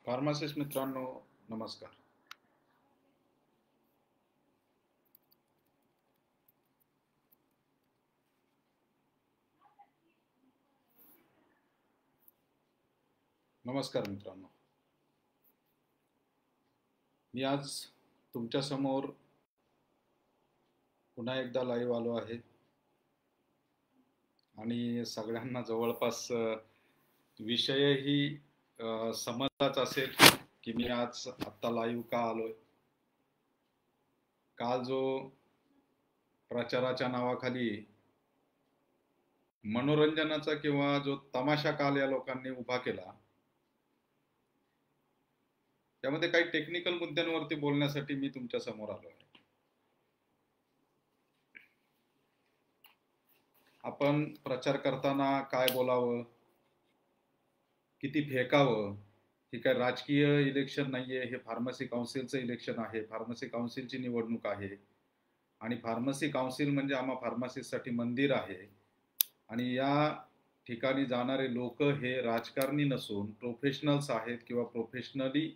Pharmacist मित्रांनो, नमस्कार. नमस्कार मित्रांनो. मी आज तुमच्या समोर पुन्हा एकदा लाईव्ह आलो आहे आणि सगळ्यांना जवळपास विषयही समजलाच असेल की मी आज आत्ता लाईव्ह का आलोय. काल जो प्रचाराच्या नावाखाली मनोरंजनाचा किंवा जो तमाशा काल या लोकांनी उभा केला, त्यामध्ये काही टेक्निकल मुद्द्यांवरती बोलण्यासाठी मी तुमच्या समोर आलो आहे. आपण प्रचार करताना काय बोलावं, किती फेकावं, हे काय राजकीय इलेक्शन नाहीये, हे फार्मसी काउन्सिलचं इलेक्शन आहे, फार्मसी काउन्सिलची निवडणूक आहे आणि फार्मसी काउन्सिल म्हणजे आम्हा फार्मसिस्टसाठी मंदिर आहे आणि या ठिकाणी जाणारे लोक हे राजकारणी नसून प्रोफेशनल्स आहेत किंवा प्रोफेशनली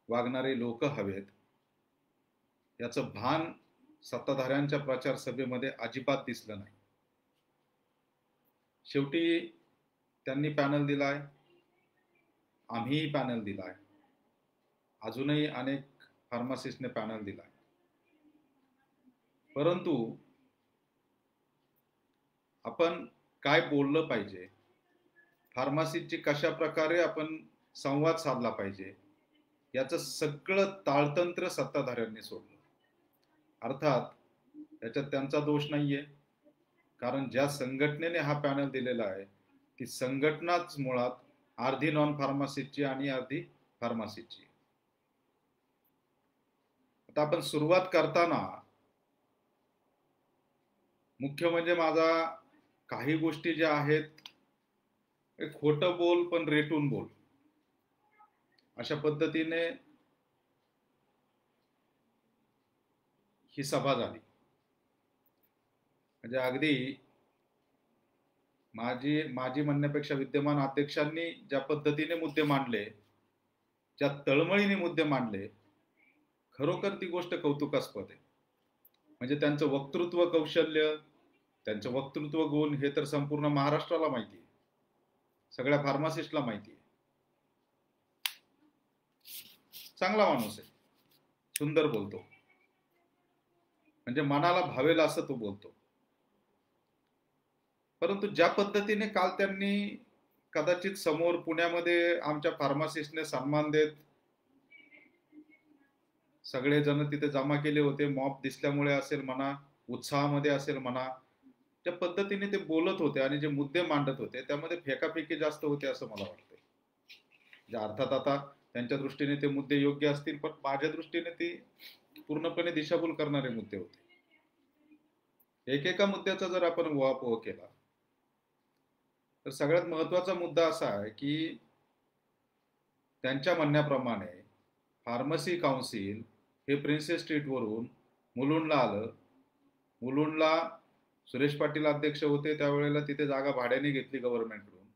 वागणारे लोक हवेत. याचं भान सत्ताधाऱ्यांच्या प्रचार सभेमध्ये अजिबात दिसलं नाही. शेवटी त्यांनी पॅनल दिलाय, आम्हीही पॅनल दिलाय, अजूनही अनेक फार्मासिस्टने पॅनल दिलाय. परंतु आपण काय बोललं पाहिजे, फार्मसीची कशा प्रकारे आपण संवाद साधला पाहिजे, याचं सगळं ताळतंत्र सत्ताधाऱ्यांनी सोडलं. अर्थात याच्यात त्यांचा दोष नाहीये, कारण ज्या संघटनेने हा पॅनल दिलेला आहे ती संघटनाच मुळात अर्धी नॉन फार्मासिस्टची आणि अर्धी फार्मासिस्टची. आता आपण सुरुवात करताना मुख्य म्हणजे माझा काही गोष्टी ज्या आहेत, खोटं बोल पण रेटून बोल, अशा पद्धतीने ही सभा झाली. म्हणजे अगदी माझी म्हणण्यापेक्षा विद्यमान अध्यक्षांनी ज्या पद्धतीने मुद्दे मांडले, ज्या तळमळीने मुद्दे मांडले, खरोखर ती गोष्ट कौतुकास्पद आहे. म्हणजे त्यांचं वक्तृत्व कौशल्य, त्यांचं वक्तृत्व गुण हे तर संपूर्ण महाराष्ट्राला माहिती आहे, सगळ्या फार्मासिस्टला माहिती आहे. चांगला माणूस आहे, सुंदर बोलतो, म्हणजे मनाला भावेल असं तो बोलतो. परंतु ज्या पद्धतीने काल त्यांनी कदाचित समोर पुण्यामध्ये आमच्या फार्मासिस्टने सन्मान देत सगळे जण तिथे जमा केले होते, मॉब दिसल्यामुळे असेल म्हणा, उत्साहामध्ये असेल म्हणा, त्या पद्धतीने ते बोलत होते आणि जे मुद्दे मांडत होते त्यामध्ये फेकाफेकी जास्त होते असं मला वाटतंय. म्हणजे अर्थात आता त्यांच्या दृष्टीने ते मुद्दे योग्य असतील, पण माझ्या दृष्टीने ते पूर्णपणे दिशाभूल करणारे मुद्दे होते. एकेका मुद्द्याचा जर आपण उहापोह केला तर सगळ्यात महत्वाचा मुद्दा असा आहे की त्यांच्या म्हणण्याप्रमाणे फार्मसी काउन्सिल हे प्रिन्सेस स्ट्रीटवरून मुलुंडला आलं. मुलुंडला सुरेश पाटील अध्यक्ष होते, त्यावेळेला तिथे जागा भाड्याने घेतली गव्हर्नमेंटकडून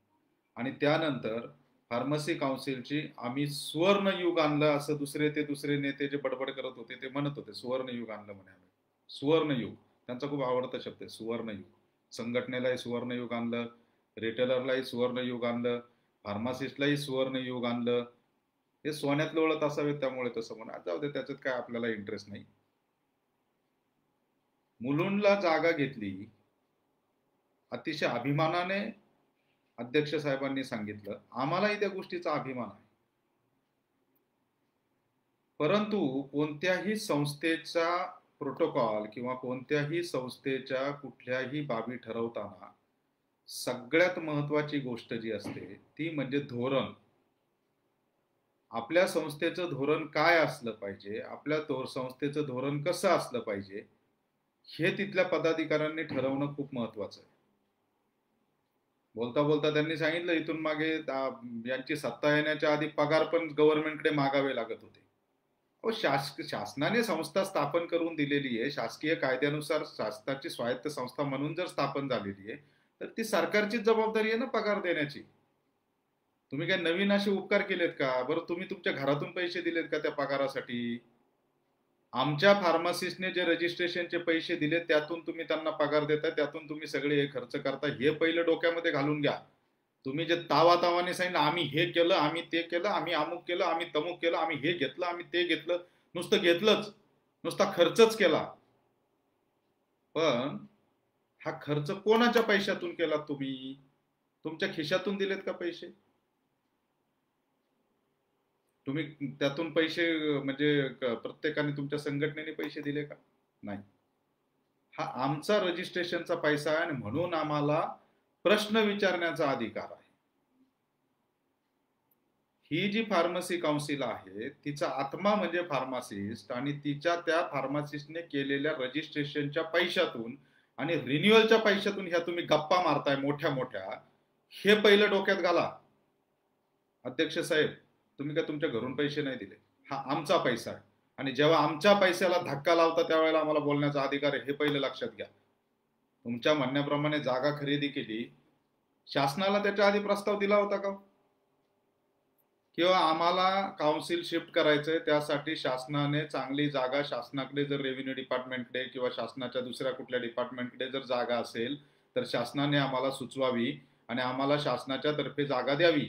आणि त्यानंतर फार्मसी काउन्सिलची आम्ही सुवर्ण युग आणलं असं दुसरे नेते जे बडबड करत होते ते म्हणत होते. सुवर्ण युग आणलं म्हणे आम्ही, सुवर्ण युग त्यांचा खूप आवडता शब्द आहे, सुवर्ण युग. संघटनेलाही सुवर्ण युग आणलं, रिटेलरलाही सुवर्ण युग आणलं, फार्मासिस्टलाही सुवर्ण युग आणलं. हे सोन्यात लोळत असावे त्यामुळे तसं म्हणा, जाऊ दे, त्याच्यात काय आपल्याला इंटरेस्ट नाही. मुलुंडला जागा घेतली अतिशय अभिमानाने अध्यक्ष साहेबांनी सांगितलं, आम्हालाही त्या गोष्टीचा अभिमान आहे. परंतु कोणत्याही संस्थेचा प्रोटोकॉल किंवा कोणत्याही संस्थेच्या कुठल्याही बाबी ठरवताना सगळ्यात महत्वाची गोष्ट जी असते ती म्हणजे धोरण. आपल्या संस्थेचं धोरण काय असलं पाहिजे, आपल्या संस्थेचं धोरण कसं असलं पाहिजे, हे तिथल्या पदाधिकाऱ्यांनी ठरवणं खूप महत्वाचं आहे. बोलता बोलता त्यांनी सांगितलं, इथून मागे यांची सत्ता येण्याच्या आधी पगार पण गव्हर्नमेंटकडे मागावे लागत होते. शासनाने संस्था स्थापन करून दिलेली आहे, शासकीय कायद्यानुसार शासनाची स्वायत्त संस्था म्हणून जर स्थापन झालेली आहे तर ती सरकारची जबाबदारी आहे ना पगार देण्याची. तुम्ही काय नवीन असे उपकार केलेत का? बरं, तुम्ही तुमच्या घरातून पैसे दिलेत का त्या पगारासाठी? आमच्या फार्मासिस्टने जे रजिस्ट्रेशनचे पैसे दिले त्यातून तुम्ही त्यांना पगार देता, त्यातून तुम्ही सगळे हे खर्च करता, हे पहिलं डोक्यामध्ये घालून घ्या. तुम्ही जे तावातावाने सांगितलं आम्ही हे केलं, आम्ही ते केलं, आम्ही अमुक केलं, आम्ही तमुक केलं, आम्ही हे घेतलं, आम्ही ते घेतलं, नुसतं घेतलंच, नुसता खर्चच केला. पण हा खर्च कोणाच्या पैशातून केला? तुम्ही तुमच्या खिशातून दिलेत का पैसे? तुम्ही त्यातून पैसे म्हणजे प्रत्येकाने तुमच्या संघटनेने पैसे दिले का? नाही. हा आमचा रजिस्ट्रेशनचा पैसा आहे आणि म्हणून आम्हाला प्रश्न विचारण्याचा अधिकार आहे. ही जी फार्मसी काउन्सिल आहे तिचा आत्मा म्हणजे फार्मासिस्ट, आणि तिच्या त्या फार्मासिस्टने केलेल्या रजिस्ट्रेशनच्या पैशातून आणि रिन्युअलच्या पैशातून ह्या तुम्ही गप्पा मारताय मोठ्या मोठ्या, हे पहिलं डोक्यात घाला. अध्यक्ष साहेब, तुम्ही काय तुमच्या घरून पैसे नाही दिले, हा आमचा पैसा आहे, आणि जेव्हा आमच्या पैशाला धक्का लावता त्यावेळेला आम्हाला बोलण्याचा अधिकार आहे, हे पहिलं लक्षात घ्या. तुमच्या म्हणण्याप्रमाणे जागा खरेदी केली, शासनाला त्याच्या आधी प्रस्ताव दिला होता का? किंवा आम्हाला काउन्सिल शिफ्ट करायचंय त्यासाठी शासनाने चांगली जागा, शासनाकडे जर रेव्हेन्यू डिपार्टमेंटकडे किंवा शासनाच्या दुसऱ्या कुठल्या डिपार्टमेंटकडे जर जागा असेल तर शासनाने आम्हाला सुचवावी आणि आम्हाला शासनाच्या तर्फे जागा द्यावी.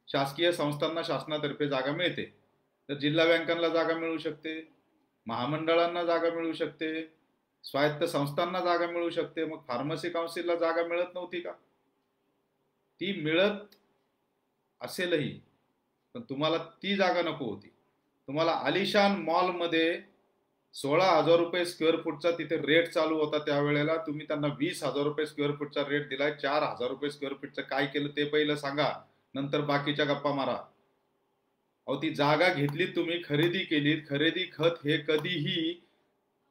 शासकीय संस्थांना शासनातर्फे जागा मिळते, तर जिल्हा बँकांना जागा मिळू शकते, महामंडळांना जागा मिळू शकते, स्वायत्त संस्थांना जागा मिळू शकते. मग फार्मसी काउन्सिलला जागा मिळत नव्हती का? ती मिळत असेलही, पण तुम्हाला ती जागा नको होती. तुम्हाला आलिशान मॉलमध्ये 16,000 रुपये स्क्वेअर फूटचा तिथे रेट चालू होता, त्यावेळेला तुम्ही त्यांना 20,000 रुपये स्क्वेअर फूटचा रेट दिलाय. 4,000 रुपये स्क्वेअर फूटचं काय केलं ते पहिलं सांगा, नंतर बाकीच्या गप्पा मारा. अहो, ती जागा घेतली, तुम्ही खरेदी केली. खरेदी खत हे कधीही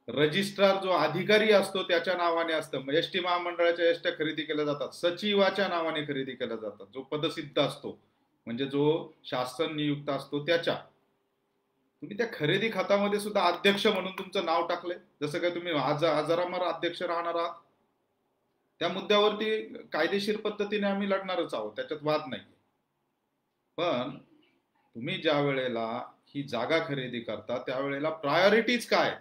रजिस्ट्रार जो अधिकारी असतो त्याच्या नावाने असतं. एसटी महामंडळाच्या एसट्या खरेदी केल्या जातात, सचिवाच्या नावाने खरेदी केल्या जातात, जो पदसिद्ध असतो, म्हणजे जो शासन नियुक्त असतो त्याच्या. तुम्ही त्या खरेदी खात्यामध्ये सुद्धा अध्यक्ष म्हणून तुमचं नाव टाकलंय, जसं काय तुम्ही आजारामार अध्यक्ष राहणार आहात. त्या मुद्द्यावरती कायदेशीर पद्धतीने आम्ही लढणारच आहोत, त्याच्यात वाद नाही. पण तुम्ही ज्या वेळेला ही जागा खरेदी करता त्यावेळेला प्रायोरिटीज काय?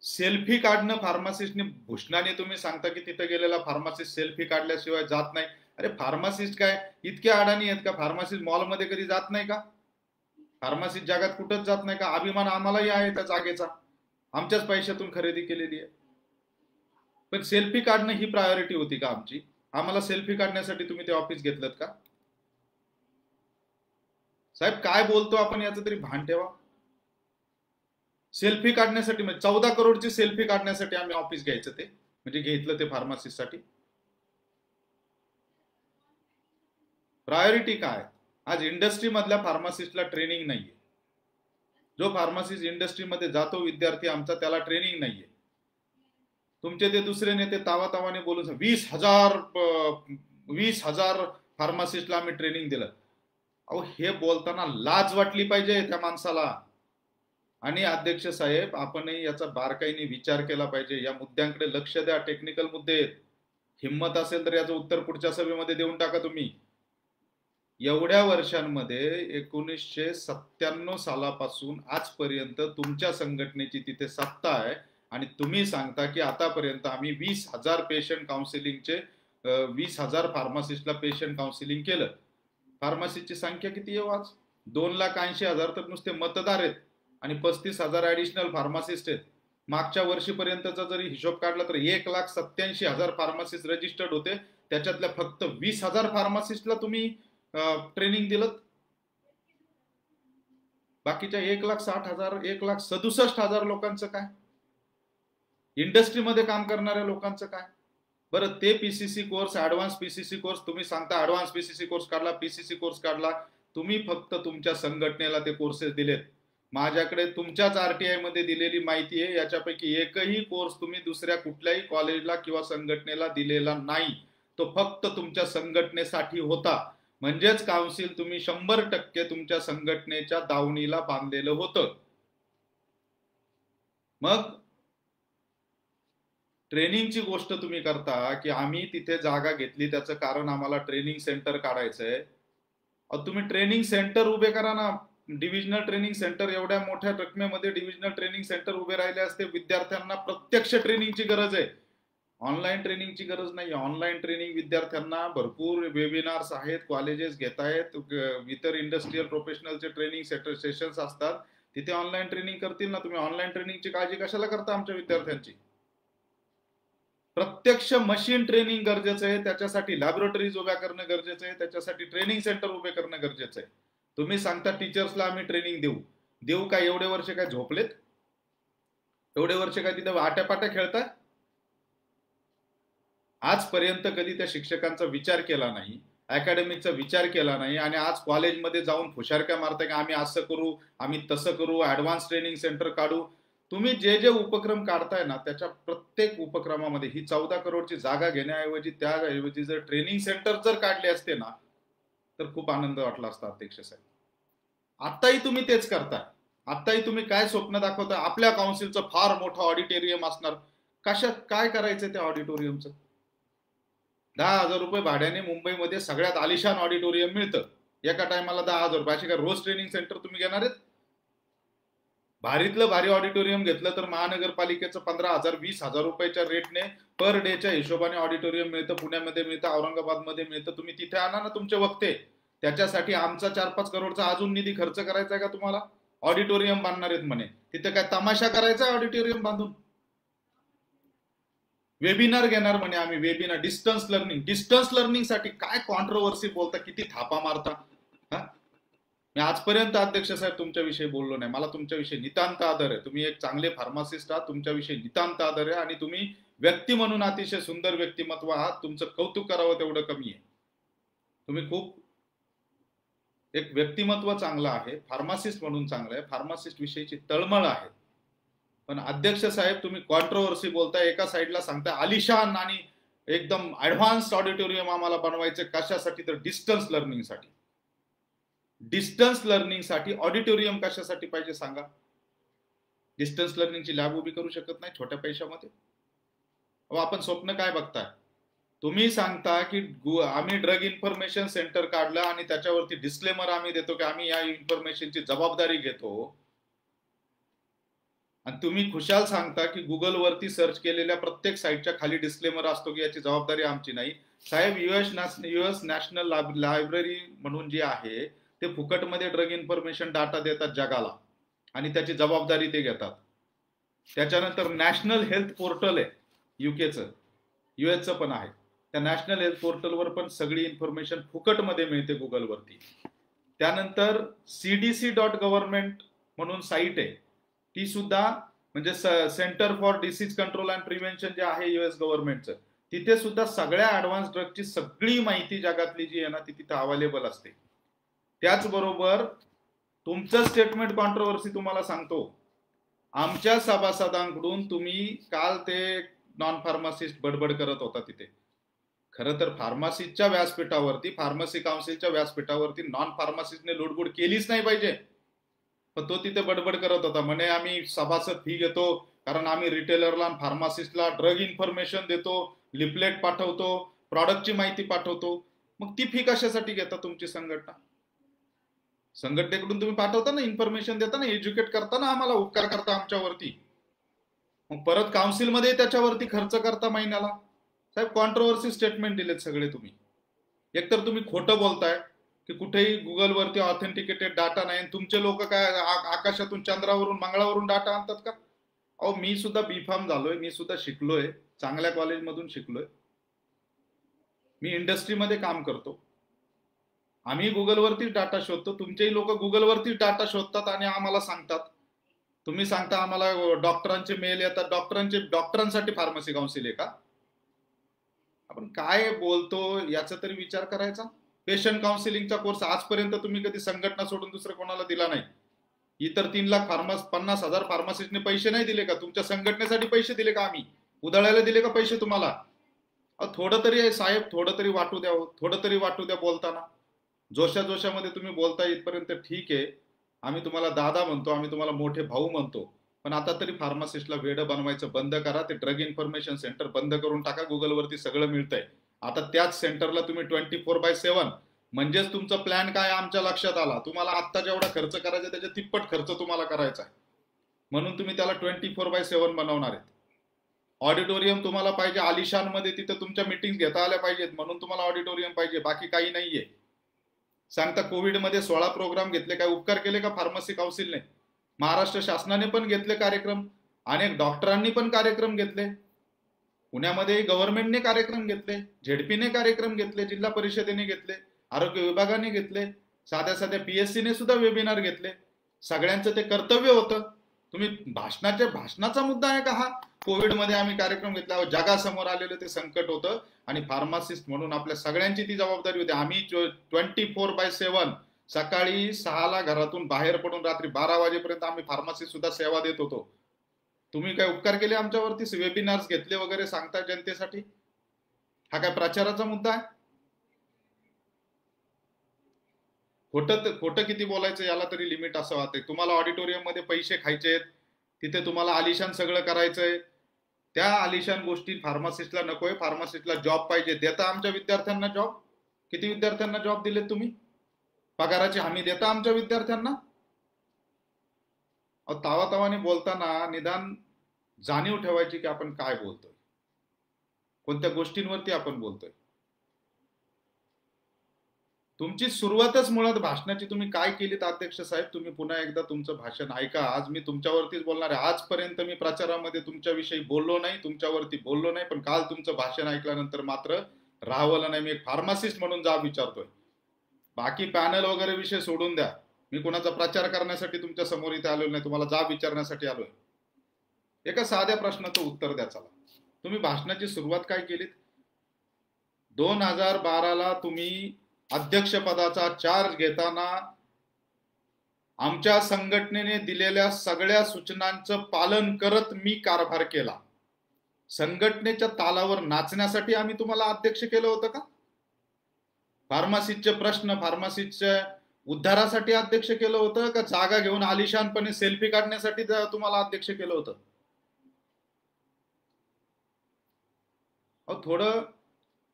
सेल्फी काढणं फार्मासिस्टने भूषणाने तुम्ही सांगता की तिथे गेलेला फार्मासिस्ट सेल्फी काढल्याशिवाय जात नाही. अरे फार्मासिस्ट काय इतके अडाणी आहेत का? फार्मासिस्ट मॉलमध्ये कधी जात नाही का? फार्मासिस्ट जगात कुठंच जात नाही का? अभिमान आम्हालाही आहे त्या जागेचा, आमच्याच पैशातून खरेदी केलेली आहे. पण सेल्फी काढणं ही प्रायोरिटी होती का आमची? आम्हाला सेल्फी काढण्यासाठी तुम्ही ते ऑफिस घेतलं का? साहेब काय बोलतो आपण याचं तरी भान ठेवा. सेल्फी काढण्यासाठी म्हणजे 14 करोडची सेल्फी काढण्यासाठी आम्ही ऑफिस घ्यायचं, ते म्हणजे घेतलं ते फार्मासिस्टसाठी. प्रायोरिटी काय? आज इंडस्ट्री मधल्या फार्मासिस्टला ट्रेनिंग नाहीये. जो फार्मासिस्ट इंडस्ट्रीमध्ये जातो विद्यार्थी आमचा, त्याला ट्रेनिंग नाहीये. तुमचे ते दुसरे नेते तावातावाने बोलून 20,000 फार्मासिस्टला आम्ही ट्रेनिंग दिलं. अहो, हे बोलताना लाज वाटली पाहिजे त्या माणसाला. आणि अध्यक्ष साहेब, आपणही याचा बारकाईने विचार केला पाहिजे. या मुद्द्यांकडे लक्ष द्या, टेक्निकल मुद्दे आहेत. हिम्मत असेल तर याचं उत्तर पुढच्या सभेमध्ये देऊन टाका तुम्ही. एवढ्या वर्षांमध्ये 1997 सालापासून आजपर्यंत तुमच्या संघटनेची तिथे सत्ता आहे आणि तुम्ही सांगता की आतापर्यंत आम्ही 20,000 पेशंट काउन्सिलिंगचे 20,000 फार्मासिस्टला पेशंट काउन्सिलिंग केलं. फार्मासिस्टची संख्या किती आहे आज? 2,80,000 तर नुसते मतदार आहेत आणि 35,000 ऍडिशनल फार्मासिस्ट आहेत. मागच्या वर्षीपर्यंतचा जरी हिशोब काढला तर 1,87,000 फार्मासिस्ट रजिस्टर्ड होते, त्याच्यातल्या फक्त 20,000 फार्मासिस्टला तुम्ही ट्रेनिंग दिलं. बाकीच्या 1,60,000 1,67,000 लोकांचं काय? इंडस्ट्रीमध्ये काम करणाऱ्या लोकांचं काय? बरं, ते PCC course, advance PCC course तुम्ही सांगता, ऍडव्हान्स पीसीसी कोर्स काढला, पीसीसी कोर्स काढला. तुम्ही फक्त तुमच्या संघटनेला ते कोर्सेस दिलेत. माझ्याकडे तुमच्याच आरटीआय मध्ये दिलेली माहिती आहे, याच्यापैकी एकही कोर्स तुम्ही दुसऱ्या कुठल्याही कॉलेजला किंवा संघटनेला दिलेला नाही. तो फक्त तुमच्या संघटनेसाठी होता. म्हणजेच काउन्सिल तुम्ही 100% तुमच्या संघटनेच्या दावणीला बांधलेलं होतं. मग ट्रेनिंगची गोष्ट तुम्ही करता की आम्ही तिथे जागा घेतली त्याचं कारण आम्हाला ट्रेनिंग सेंटर काढायचंय. तुम्ही ट्रेनिंग सेंटर उभे करा ना, डिव्हिजनल ट्रेनिंग सेंटर. एवढ्या मोठ्या रकमेमध्ये डिव्हिजनल ट्रेनिंग सेंटर उभे राहिले असते. विद्यार्थ्यांना प्रत्यक्ष ट्रेनिंगची गरज आहे, ऑनलाईन ट्रेनिंगची गरज नाही. ऑनलाईन ट्रेनिंग विद्यार्थ्यांना भरपूर वेबिनार्स आहेत, कॉलेजेस घेत आहेत, इतर इंडस्ट्रियल प्रोफेशनलचे ट्रेनिंग सेशन्स असतात, तिथे ऑनलाईन ट्रेनिंग करतील ना. तुम्ही ऑनलाईन ट्रेनिंगची काळजी कशाला करता आमच्या विद्यार्थ्यांची? प्रत्यक्ष मशीन ट्रेनिंग गरजेचं आहे, त्याच्यासाठी लॅबोरेटरीज उभ्या करणं गरजेचं आहे, त्याच्यासाठी ट्रेनिंग सेंटर उभे करणं गरजेचं आहे. तुम्ही सांगता टीचर्सला आम्ही ट्रेनिंग देऊ काय? एवढे वर्ष काय झोपलेत? एवढे वर्ष काय तिथे आट्यापाट्या खेळताय? आजपर्यंत कधी त्या शिक्षकांचा विचार केला नाही, अकॅडमिकचा विचार केला नाही, आणि आज कॉलेजमध्ये जाऊन फुशारक्या मारताय की आम्ही असं करू, आम्ही तसं करू, ऍडव्हान्स ट्रेनिंग सेंटर काढू. तुम्ही जे जे उपक्रम काढताय ना, त्याच्या प्रत्येक उपक्रमामध्ये ही 14 करोडची जागा घेण्याऐवजी त्याऐवजी जर ट्रेनिंग सेंटर जर काढले असते ना, तर खूप आनंद वाटला असता अध्यक्ष साहेब. आताही तुम्ही तेच करताय. आताही तुम्ही काय स्वप्न दाखवताय? आपल्या काउन्सिलचं फार मोठं ऑडिटोरियम असणार. काय करायचं त्या ऑडिटोरियमचं? 10,000 रुपये भाड्याने मुंबईमध्ये सगळ्यात आलिशान ऑडिटोरियम मिळतं. एका टायमाला 10,000 रुपये. अशी काय रोज ट्रेनिंग सेंटर तुम्ही घेणार आहेत? भारीतलं भारी ऑडिटोरियम घेतलं तर महानगरपालिकेचं 15,000 20,000 रुपयाच्या रेटने पर डेच्या हिशोबाने ऑडिटोरियम मिळतं. पुण्यामध्ये मिळतं, औरंगाबादमध्ये मिळतं. तुम्ही तिथे आणा ना तुमचे वक्ते. त्याच्यासाठी आमचा 4-5 करोडचा अजून निधी खर्च करायचा आहे का तुम्हाला? ऑडिटोरियम बांधणार आहेत म्हणे, तिथे काय तमाशा करायचा आहे ऑडिटोरियम बांधून? वेबिनार घेणार म्हणे आम्ही, वेबिनार. डिस्टन्स लर्निंगसाठी काय कॉन्ट्रोवर्सी बोलता, किती थापा मारता. मी आजपर्यंत अध्यक्ष साहेब तुमच्याविषयी बोललो नाही. मला तुमच्याविषयी नितांत आदर आहे. तुम्ही एक चांगले फार्मासिस्ट आहात, तुमच्याविषयी नितांत आदर आहे, आणि तुम्ही व्यक्ती म्हणून अतिशय सुंदर व्यक्तिमत्व आहात. तुमचं कौतुक करावं तेवढं कमी आहे. तुम्ही खूप एक व्यक्तिमत्व चांगलं आहे, फार्मासिस्ट म्हणून चांगलं आहे, फार्मासिस्ट विषयीची तळमळ आहे. पण अध्यक्ष साहेब तुम्ही कॉन्ट्रोवर्सी बोलताय. एका साईडला सांगताय आलिशान आणि एकदम ऍडव्हान्स ऑडिटोरियम आम्हाला बनवायचे. कशासाठी? तर डिस्टन्स लर्निंगसाठी. डिस्टन्स लर्निंगसाठी ऑडिटोरियम कशासाठी पाहिजे सांगा? डिस्टन्स लर्निंगची लॅब उभी करू शकत नाही छोट्या पैशामध्ये? आपण स्वप्न काय बघताय? तुम्ही सांगता की आम्ही ड्रग इन्फॉर्मेशन सेंटर काढलं आणि त्याच्यावरती डिस्क्लेमर आम्ही देतो की आम्ही या इन्फॉर्मेशनची जबाबदारी घेतो, आणि तुम्ही खुशाल सांगता की गुगलवरती सर्च केलेल्या प्रत्येक साईटच्या खाली डिस्क्लेमर असतो की याची जबाबदारी आमची नाही. साहेब, युएस नॅशनल लायब्ररी म्हणून जी आहे ते फुकटमध्ये ड्रग इन्फॉर्मेशन डाटा देतात जगाला, आणि त्याची जबाबदारी ते घेतात. त्याच्यानंतर नॅशनल हेल्थ पोर्टल आहे युकेचं, युएसचं पण आहे. त्या नॅशनल हेल्थ पोर्टलवर पण सगळी इन्फॉर्मेशन फुकटमध्ये मिळते गुगलवरती. त्यानंतर cdc.gov म्हणून साईट आहे, ती सुद्धा म्हणजे centre for disease control and prevention जे आहे युएस गव्हर्नमेंटचं, तिथे सुद्धा सगळ्या ऍडव्हान्स ड्रगची सगळी माहिती जगातली जी आहे ना ती तिथे अवेलेबल असते. त्याचबरोबर तुमचं स्टेटमेंट कॉन्ट्रोवर्सी तुम्हाला सांगतो. आमच्या सभासदांकडून तुम्ही काल ते नॉन फार्मासिस्ट बडबड करत होता तिथे. खरं तर फार्मसीच्या व्यासपीठावरती, फार्मसी काउन्सिलच्या व्यासपीठावरती नॉन फार्मासिस्टने लुडबुड केलीच नाही पाहिजे, पण तो तिथे बडबड करत होता. म्हणे आम्ही सभासद फी घेतो कारण आम्ही रिटेलरला आणि फार्मासिस्टला ड्रग इन्फॉर्मेशन देतो, लिफलेट पाठवतो, प्रॉडक्टची माहिती पाठवतो. मग ती फी कशासाठी घेता तुमची संघटना? संघटनेकडून तुम्ही पाठवता ना, इन्फॉर्मेशन देता ना, एज्युकेट करता ना, आम्हाला उपकार करता आमच्यावरती. मग परत काउन्सिलमध्ये त्याच्यावरती खर्च करता महिन्याला. साहेब, कॉन्ट्रोवर्सी स्टेटमेंट दिलेत सगळे तुम्ही. एकतर तुम्ही खोटं बोलताय की कुठेही गुगलवरती ऑथेंटिकेटेड डाटा नाही, तुमचे लोक काय आकाशातून, चंद्रावरून, मंगळावरून डाटा आणतात का? अहो, मी सुद्धा बीफार्म झालोय, मी सुद्धा शिकलोय, चांगल्या कॉलेजमधून शिकलोय, मी इंडस्ट्रीमध्ये काम करतो. आम्ही गुगलवरतीच डाटा शोधतो, तुमचेही लोक गुगलवरतीच डाटा शोधतात आणि आम्हाला सांगतात. तुम्ही सांगता आम्हाला डॉक्टरांचे मेल येतात. डॉक्टरांसाठी फार्मसी काउन्सिल आहे का? आपण काय बोलतो याचा तरी विचार करायचा. पेशंट काउन्सिलिंगचा कोर्स आजपर्यंत तुम्ही कधी संघटना सोडून दुसरं कोणाला दिला नाही. इतर 3,50,000 फार्मासिस्टने पैसे नाही दिले का? तुमच्या संघटनेसाठी पैसे दिले का? आम्ही उधळायला दिले का पैसे तुम्हाला? थोडं तरी आहे साहेब, थोडं तरी वाटू द्या, थोडं तरी वाटू द्या बोलताना. जोशामध्ये तुम्ही बोलता इथपर्यंत ठीक आहे, आम्ही तुम्हाला दादा म्हणतो, आम्ही तुम्हाला मोठे भाऊ म्हणतो, पण आता तरी फार्मासिस्टला वेड बनवायचं बंद करा. ते ड्रग इन्फॉर्मेशन सेंटर बंद करून टाका. गुगलवरती सगळं मिळतंय. आता त्याच सेंटरला तुम्ही 24/7 म्हणजेच तुमचा प्लॅन काय आमच्या लक्षात आला. तुम्हाला आत्ता जेवढा खर्च करायचा त्याच्या तिप्पट खर्च तुम्हाला करायचा आहे, म्हणून तुम्ही त्याला 24/7 बनवणार आहेत. ऑडिटोरियम तुम्हाला पाहिजे आलिशान मध्ये, तिथे तुमच्या मीटिंग घेता आल्या पाहिजेत, म्हणून तुम्हाला ऑडिटोरियम पाहिजे, बाकी काही नाहीये. सांगता कोविडमध्ये 16 प्रोग्राम घेतले, काय उपकार केले का फार्मसी काउन्सिलने? महाराष्ट्र शासनाने पण घेतले कार्यक्रम, अनेक डॉक्टरांनी पण कार्यक्रम घेतले, पुण्यामध्ये गव्हर्नमेंटने कार्यक्रम घेतले, झेडपीने कार्यक्रम घेतले, जिल्हा परिषदेने घेतले, आरोग्य विभागाने घेतले, साध्या साध्या पीएससीने सुद्धा वेबिनार घेतले. सगळ्यांचं ते कर्तव्य होतं. तुम्ही भाषणाचा मुद्दा आहे का हा? कोविडमध्ये आम्ही कार्यक्रम घेतला, जगासमोर आलेलं ते संकट होतं आणि फार्मासिस्ट म्हणून आपल्या सगळ्यांची ती जबाबदारी होती. आम्ही 24/7 सकाळी 6ला घरातून बाहेर पडून रात्री 12 वाजेपर्यंत आम्ही फार्मसिस्ट सुद्धा सेवा देत होतो. तुम्ही काय उपकार केले आमच्यावरती? वेबिनार्स घेतले वगैरे सांगता जनतेसाठी? हा काय प्रचाराचा मुद्दा आहे? खोटं किती बोलायचं याला तरी लिमिट असं वाटतंय. तुम्हाला ऑडिटोरियम मध्ये पैसे खायचेत, तिथे तुम्हाला आलिशान सगळं करायचंय, त्या आलिशान गोष्टी फार्मासिस्टला नकोय. फार्मासिस्टला जॉब पाहिजे. देता आमच्या विद्यार्थ्यांना जॉब? किती विद्यार्थ्यांना जॉब दिलेत तुम्ही? पगाराची हमी देता आमच्या विद्यार्थ्यांना? तावातावाने बोलताना निदान जाणीव ठेवायची की आपण काय बोलतोय, कोणत्या गोष्टींवरती आपण बोलतोय. तुमची सुरुवातच मुळात भाषणाची तुम्ही काय केलीत अध्यक्ष साहेब, तुम्ही पुन्हा एकदा तुमचं भाषण ऐका. आज मी तुमच्यावरतीच बोलणार आहे. आजपर्यंत मी प्रचारामध्ये तुमच्याविषयी बोललो नाही, तुमच्यावरती बोललो नाही, पण काल तुमचं भाषण ऐकल्यानंतर मात्र राहवलं नाही. मी एक फार्मासिस्ट म्हणून जाब विचारतोय. बाकी पॅनल वगैरे विषय सोडून द्या. मी कोणाचा प्रचार करण्यासाठी तुमच्या समोर इथे आलेलो नाही, तुम्हाला जाब विचारण्यासाठी आलोय. एका साध्या प्रश्नाचं उत्तर द्या. चला, तुम्ही भाषणाची सुरुवात काय केलीत? 2012ला तुम्ही अध्यक्षपदाचा चार्ज घेताना आमच्या संघटनेने दिलेल्या सगळ्या सूचनांचं पालन करत मी कारभार केला. संघटनेच्या तालावर नाचण्यासाठी आम्ही तुम्हाला अध्यक्ष केलं होतं का? फार्मसीचे प्रश्न, फार्मसीच्या उद्धारासाठी अध्यक्ष केलं होतं का? जागा घेऊन आलिशानपणे सेल्फी काढण्यासाठी तुम्हाला अध्यक्ष केलं होतं? थोडं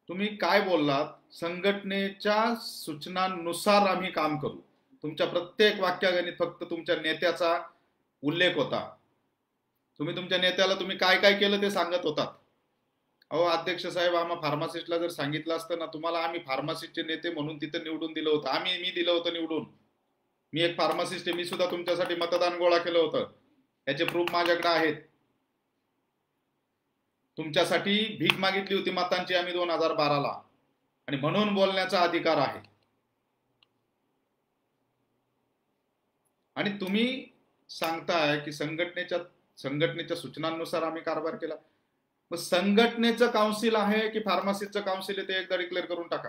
तुम्ही काय बोललात? संघटनेच्या सूचनांनुसार आम्ही काम करू. तुमच्या प्रत्येक वाक्यागणित फक्त तुमच्या नेत्याचा उल्लेख होता. तुम्ही तुमच्या नेत्याला तुम्ही काय काय केलं ते सांगत होतात. अध्यक्ष साहेब, आम्हा फार्मासिस्टला जर सांगितलं असतं ना, तुम्हाला आम्ही फार्मासिस्टचे नेते म्हणून तिथे निवडून दिलं होतं. मी दिलं होतं निवडून. मी एक फार्मासिस्ट आहे, मी सुद्धा तुमच्यासाठी मतदान गोळा केलं होतं. याचे प्रूफ माझ्याकडे आहेत. तुमच्यासाठी भीक मागितली होती मतांची आम्ही 2012ला, आणि म्हणून बोलण्याचा अधिकार आहे. आणि तुम्ही सांगताय की संघटनेच्या सूचनांनुसार आम्ही कारभार केला. मग संघटनेचं काउन्सिल आहे की फार्मसीचं काउन्सिल आहे ते एकदा डिक्लेअर करून टाका.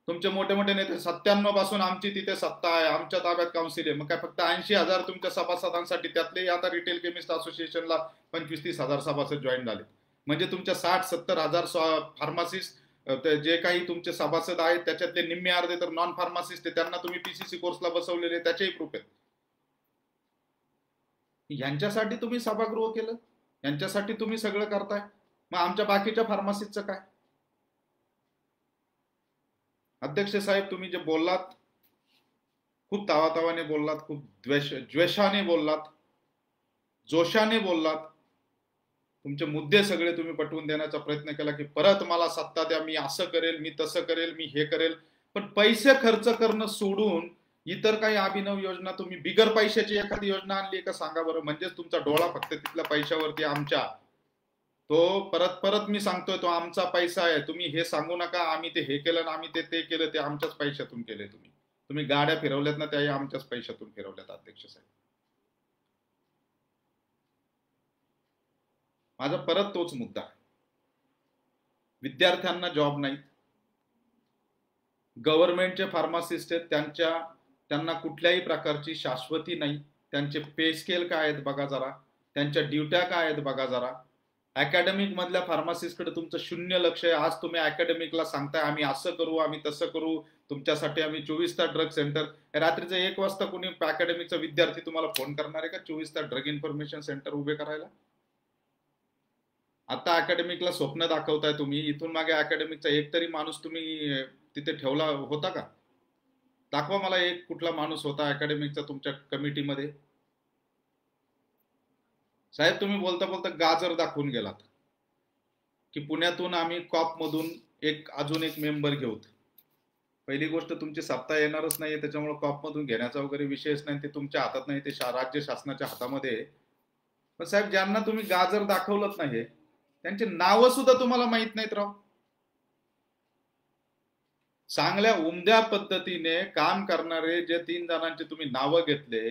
तुमचे मोठे मोठे नेते 97 पासून आमची तिथे सत्ता आहे, आमच्या ताब्यात काउन्सिल आहे. मग काय फक्त 80,000 तुमच्या सभासदांसाठी, त्यातले आता रिटेल केमिस्ट असोसिएशनला 25-30 हजार सभासद जॉईन झाले. म्हणजे तुमच्या 60-70 हजार फार्मासिस्ट जे काही तुमचे सभासद आहेत त्याच्यातले निम्मे अर्धे तर नॉन फार्मासिस्ट आहे. त्यांना तुम्ही पीसीसी कोर्सला बसवलेले, त्याचेही प्रूफ आहेत. यांच्यासाठी तुम्ही सभागृह केलं, यांच्यासाठी तुम्ही सगळं करताय. मग आमच्या बाकीच्या फार्मासिस्टचं काय? अध्यक्ष साहेब, तुम्ही जे बोललात खूप तावातावाने बोललात, खूप द्वेषाने बोललात, जोशाने बोललात. तुमचे मुद्दे सगळे तुम्ही पटवून देण्याचा प्रयत्न केला की परत मला सत्ता द्या, मी असं करेल, मी तसं करेल, मी हे करेल. पण पैसे खर्च करणं सोडून इतर काही अभिनव योजना, तुम्ही बिगर पैशाची एखादी योजना आणली का सांगा बरं. म्हणजेच तुमचा डोळा फक्त तिथल्या पैशावरती. आमच्या तो परत मी सांगतोय, तो आमचा पैसा आहे. तुम्ही हे सांगू नका आम्ही ते हे केलं ना, आम्ही ते केलं, ते आमच्याच पैशातून केले. तुम्ही गाड्या फिरवल्यात ना, त्याही आमच्याच पैशातून फिरवल्यात अध्यक्ष साहेब. माझा परत तोच मुद्दा आहे. विद्यार्थ्यांना जॉब नाहीत, गव्हर्नमेंटचे फार्मासिस्ट आहेत, त्यांना कुठल्याही प्रकारची शाश्वती नाही. त्यांचे पे स्केल काय आहेत बघा जरा, त्यांच्या ड्युट्या काय आहेत बघा जरा. अकॅडमिक मधल्या फार्मासिस्टकडे तुमचं 0 लक्ष आहे. आज तुम्ही अकॅडमिकला सांगताय आम्ही असं करू, आम्ही तसं करू, तुमच्यासाठी आम्ही 24 तास ड्रग सेंटर. रात्रीचं 1 वाजता कुणी अकॅडमिकचा विद्यार्थी तुम्हाला फोन करणार आहे का 24 तास ड्रग इन्फॉर्मेशन सेंटर उभे करायला? आता अकॅडमिकला स्वप्न दाखवताय तुम्ही. इथून मागे अकॅडमिकचा एक तरी माणूस तुम्ही तिथे ठेवला होता का? दाखवा मला एक कुठला माणूस होता अकॅडमिकचा तुमच्या कमिटीमध्ये. साहेब तुम्ही बोलता बोलता गाजर दाखवून गेलात की पुण्यातून आम्ही कॉप मधून अजून एक मेंबर घेऊत. पहिली गोष्ट तुमची सत्ता येणारच नाहीये, त्याच्यामुळे कॉप मधून घेण्याचा वगैरे विषयच नाही, ते तुमच्या हातात नाही, ते राज्य शासनाच्या हातामध्ये. पण साहेब ज्यांना तुम्ही गाजर दाखवलंच नाही त्यांची नावं सुद्धा तुम्हाला माहित नाहीत राव. चांगल्या उमद्या पद्धतीने काम करणारे जे 3 जणांचे तुम्ही नावं घेतले,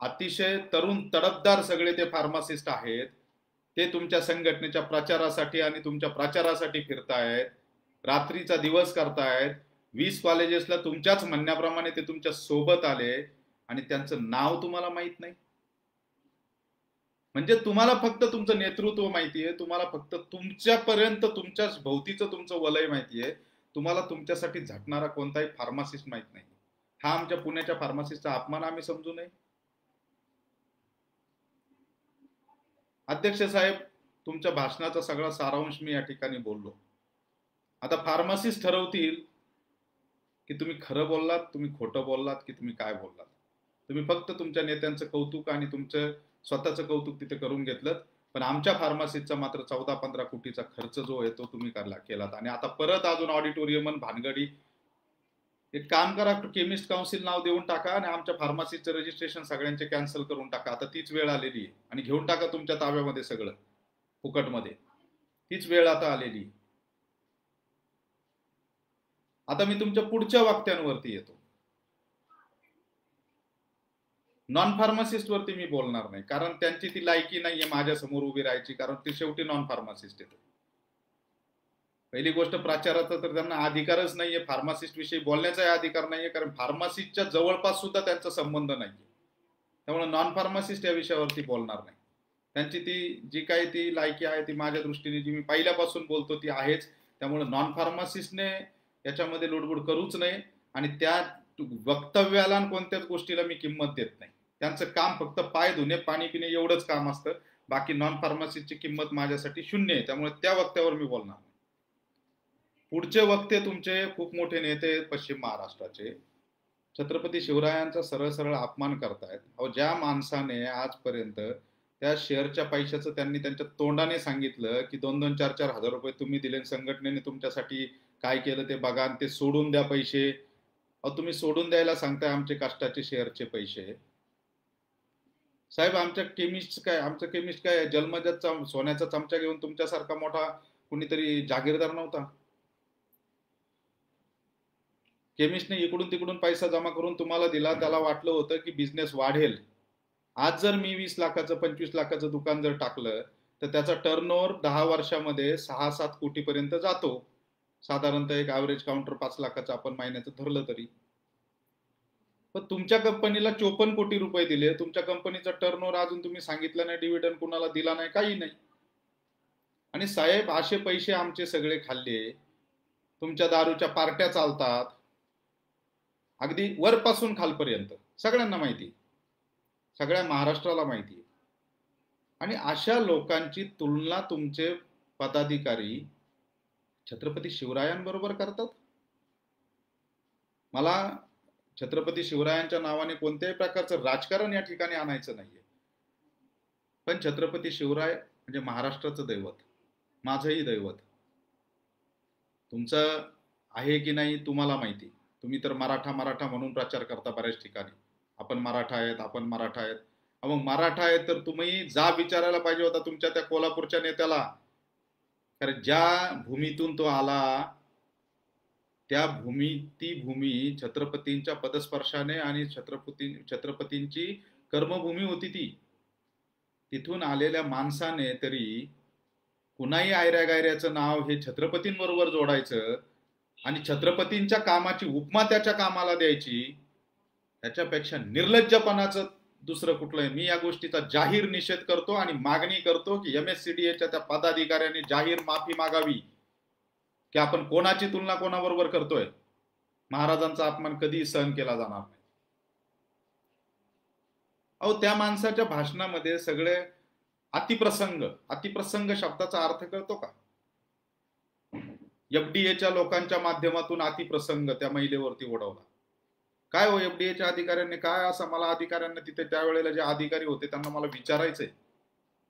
अतिशय तरुण तडफदार सगळे ते फार्मासिस्ट आहेत, ते तुमच्या संघटनेच्या प्रचारासाठी आणि तुमच्या प्रचारासाठी फिरतायत, रात्रीचा दिवस करतायत. 20 कॉलेजेसला तुमच्याच म्हणण्याप्रमाणे ते तुमच्या सोबत आले आणि त्यांचं नाव तुम्हाला माहित नाही. म्हणजे तुम्हाला फक्त तुमचं नेतृत्व माहितीये, तुम्हाला फक्त तुमच्यापर्यंत तुमच्या भोवतीचं तुमचं वलय माहितीये, तुम्हाला तुमच्यासाठी झटणारा कोणताही फार्मासिस्ट माहित नाही. हा आमच्या पुण्याच्या फार्मासिस्टचा अपमान आम्ही समजू नये. अध्यक्ष साहेब, तुमच्या भाषणाचा सगळा सारांश मी या ठिकाणी बोललो. आता फार्मासिस्ट ठरवतील की तुम्ही खरं बोललात, तुम्ही खोटं बोललात, की तुम्ही काय बोललात. तुम्ही फक्त तुमच्या नेत्यांचं कौतुक आणि तुमचं स्वतःचं कौतुक तिथे करून घेतलं, पण आमच्या फार्मसीचा मात्र 14-15 कोटीचा खर्च जो आहे तो तुम्ही केलात. आणि आता परत अजून ऑडिटोरियम भानगडी. एक काम करा, केमिस्ट काउन्सिल नाव देऊन टाका आणि आमच्या फार्मसीचं रजिस्ट्रेशन सगळ्यांचे कॅन्सल करून टाका. आता तीच वेळ आलेली आहे आणि घेऊन टाका तुमच्या ताब्यामध्ये सगळं फुकटमध्ये. तीच वेळ आता आलेली. आता मी तुमच्या पुढच्या वाक्यांवरती येतो. नॉन फार्मासिस्ट वरती मी बोलणार नाही, कारण त्यांची ती लायकी नाहीये माझ्या समोर उभी राहायची, कारण ते शेवटी नॉन फार्मासिस्ट आहेत. पहिली गोष्ट प्राचाराचा तर त्यांना अधिकारच नाहीये, फार्मासिस्ट विषयी बोलण्याचाही अधिकार नाहीये, कारण फार्मासिस्टच्या जवळपास सुद्धा त्यांचा संबंध नाहीये. त्यामुळे नॉन फार्मासिस्ट या विषयावरती बोलणार नाही. त्यांची ती जी काही ती लायकी आहे ती माझ्या दृष्टीने जी मी पहिल्यापासून बोलतो ती आहेच. त्यामुळे नॉन फार्मासिस्टने याच्यामध्ये लुडबुड करूच नये आणि त्या वक्तव्याला कोणत्याच गोष्टीला मी किंमत देत नाही. त्यांचं काम फक्त पाय धुणे, पाणी पिणे एवढंच काम असतं. बाकी नॉन फार्मासिस्टची किंमत माझ्यासाठी शून्य आहे. त्यामुळे त्या वक्त्यावर मी बोलणार नाही. पुढचे वक्ते तुमचे खूप मोठे नेते पश्चिम महाराष्ट्राचे छत्रपती शिवरायांचा सरळ सरळ अपमान करतायत. अहो, ज्या माणसाने आजपर्यंत त्या शेअरच्या पैशाचं त्यांनी त्यांच्या तोंडाने सांगितलं की 2-2, 4-4 हजार रुपये तुम्ही दिले, संघटनेने तुमच्यासाठी काय केलं ते बघा, ते सोडून द्या पैसे. अहो, तुम्ही सोडून द्यायला सांगताय आमचे कष्टाचे शेअरचे पैसे. साहेब, आमच्या केमिस्ट काय जन्मजात सोन्याचा चमचा घेऊन तुमच्यासारखा मोठा कुणीतरी जागीरदार नव्हता. केमिस्टने इकडून तिकडून पैसा जमा करून तुम्हाला दिला. त्याला वाटलं होतं की बिझनेस वाढेल. आज जर मी 20 लाखाचं 25 लाखाचं दुकान जर टाकलं तर त्याचा टर्नओव्हर 10 वर्षामध्ये 6-7 कोटीपर्यंत जातो. साधारणतः एक ॲव्हरेज काउंटर 5 लाखाचं आपण महिन्याचं धरलं तरी. पण तुमच्या कंपनीला 54 कोटी रुपये दिले. तुमच्या कंपनीचा टर्नओव्हर अजून तुम्ही सांगितलं नाही, डिव्हिडंड कुणाला दिला नाही, काही नाही. आणि साहेब, असे पैसे आमचे सगळे खाल्ले. तुमच्या दारूच्या पार्ट्या चालतात अगदी वरपासून खालपर्यंत, सगळ्यांना माहिती, सगळ्या महाराष्ट्राला माहिती. आणि अशा लोकांची तुलना तुमचे पदाधिकारी छत्रपती शिवरायांबरोबर करतात. मला छत्रपती शिवरायांच्या नावाने कोणत्याही प्रकारचं राजकारण या ठिकाणी आणायचं नाहीये, पण छत्रपती शिवराय म्हणजे महाराष्ट्राचं दैवत, माझंही दैवत. तुमचं आहे की नाही तुम्हाला माहिती. तुम्ही तर मराठा म्हणून प्रचार करता बऱ्याच ठिकाणी, आपण मराठा आहेत, आपण मराठा आहेत. मग मराठा आहेत तर तुम्ही जा विचारायला पाहिजे होता तुमच्या त्या कोल्हापूरच्या नेत्याला, कारण ज्या भूमीतून तो आला त्या ती भूमी छत्रपतींच्या पदस्पर्शाने आणि छत्रपतींची कर्मभूमी होती ती. तिथून आलेल्या माणसाने तरी कुणाही आयऱ्या गायऱ्याचं नाव हे छत्रपतींबरोबर जोडायचं आणि छत्रपतींच्या कामाची उपमा त्याच्या कामाला द्यायची, त्याच्यापेक्षा निर्लज्जपणाचं दुसरं कुठलं आहे. मी या गोष्टीचा जाहीर निषेध करतो आणि मागणी करतो की MSCDAच्या त्या पदाधिकाऱ्यांनी जाहीर माफी मागावी की आपण कोणाची तुलना कोणाबरोबर करतोय. महाराजांचा अपमान कधी सहन केला जाणार नाही. अहो, त्या माणसाच्या भाषणामध्ये सगळे अतिप्रसंग शब्दाचा अर्थ कळतो का? एफडीएच्या लोकांच्या माध्यमातून अतिप्रसंग त्या महिलेवरती ओढवला. काय हो एफडीएच्या अधिकाऱ्यांनी काय असं, मला अधिकाऱ्यांना तिथे त्यावेळेला जे अधिकारी होते त्यांना मला विचारायचंय,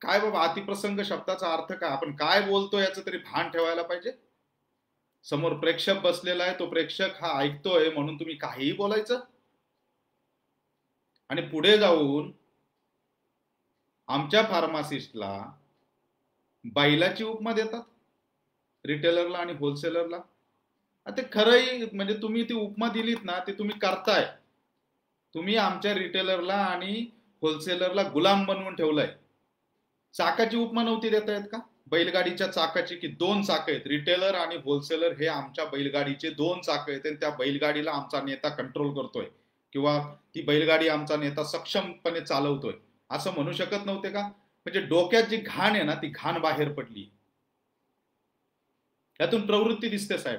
काय बाबा अतिप्रसंग शब्दाचा अर्थ काय, आपण काय बोलतो याचं तरी भान ठेवायला पाहिजे. समोर प्रेक्षक बसलेला आहे, तो प्रेक्षक हा ऐकतोय म्हणून तुम्ही काहीही बोलायचं. आणि पुढे जाऊन आमच्या फार्मासिस्टला बैलाची उपमा देतात, रिटेलरला आणि होलसेलरला. ते खरंही म्हणजे तुम्ही ती उपमा दिलीत ना, ते तुम्ही करताय. तुम्ही आमच्या रिटेलरला आणि होलसेलरला गुलाम बनवून ठेवलाय. चाकाची उपमा नव्हती देता येत का, बैलगाडीच्या चाकाची, की 2 चाकं आहेत, रिटेलर आणि होलसेलर हे आमच्या बैलगाडीचे 2 चाकं आहेत, आणि त्या बैलगाडीला आमचा नेता कंट्रोल करतोय किंवा ती बैलगाडी आमचा नेता सक्षमपणे चालवतोय, असं म्हणू शकत नव्हते का? म्हणजे डोक्यात जी घाण आहे ना, ती घाण बाहेर पडली. यातून प्रवृत्ती दिसते साहेब.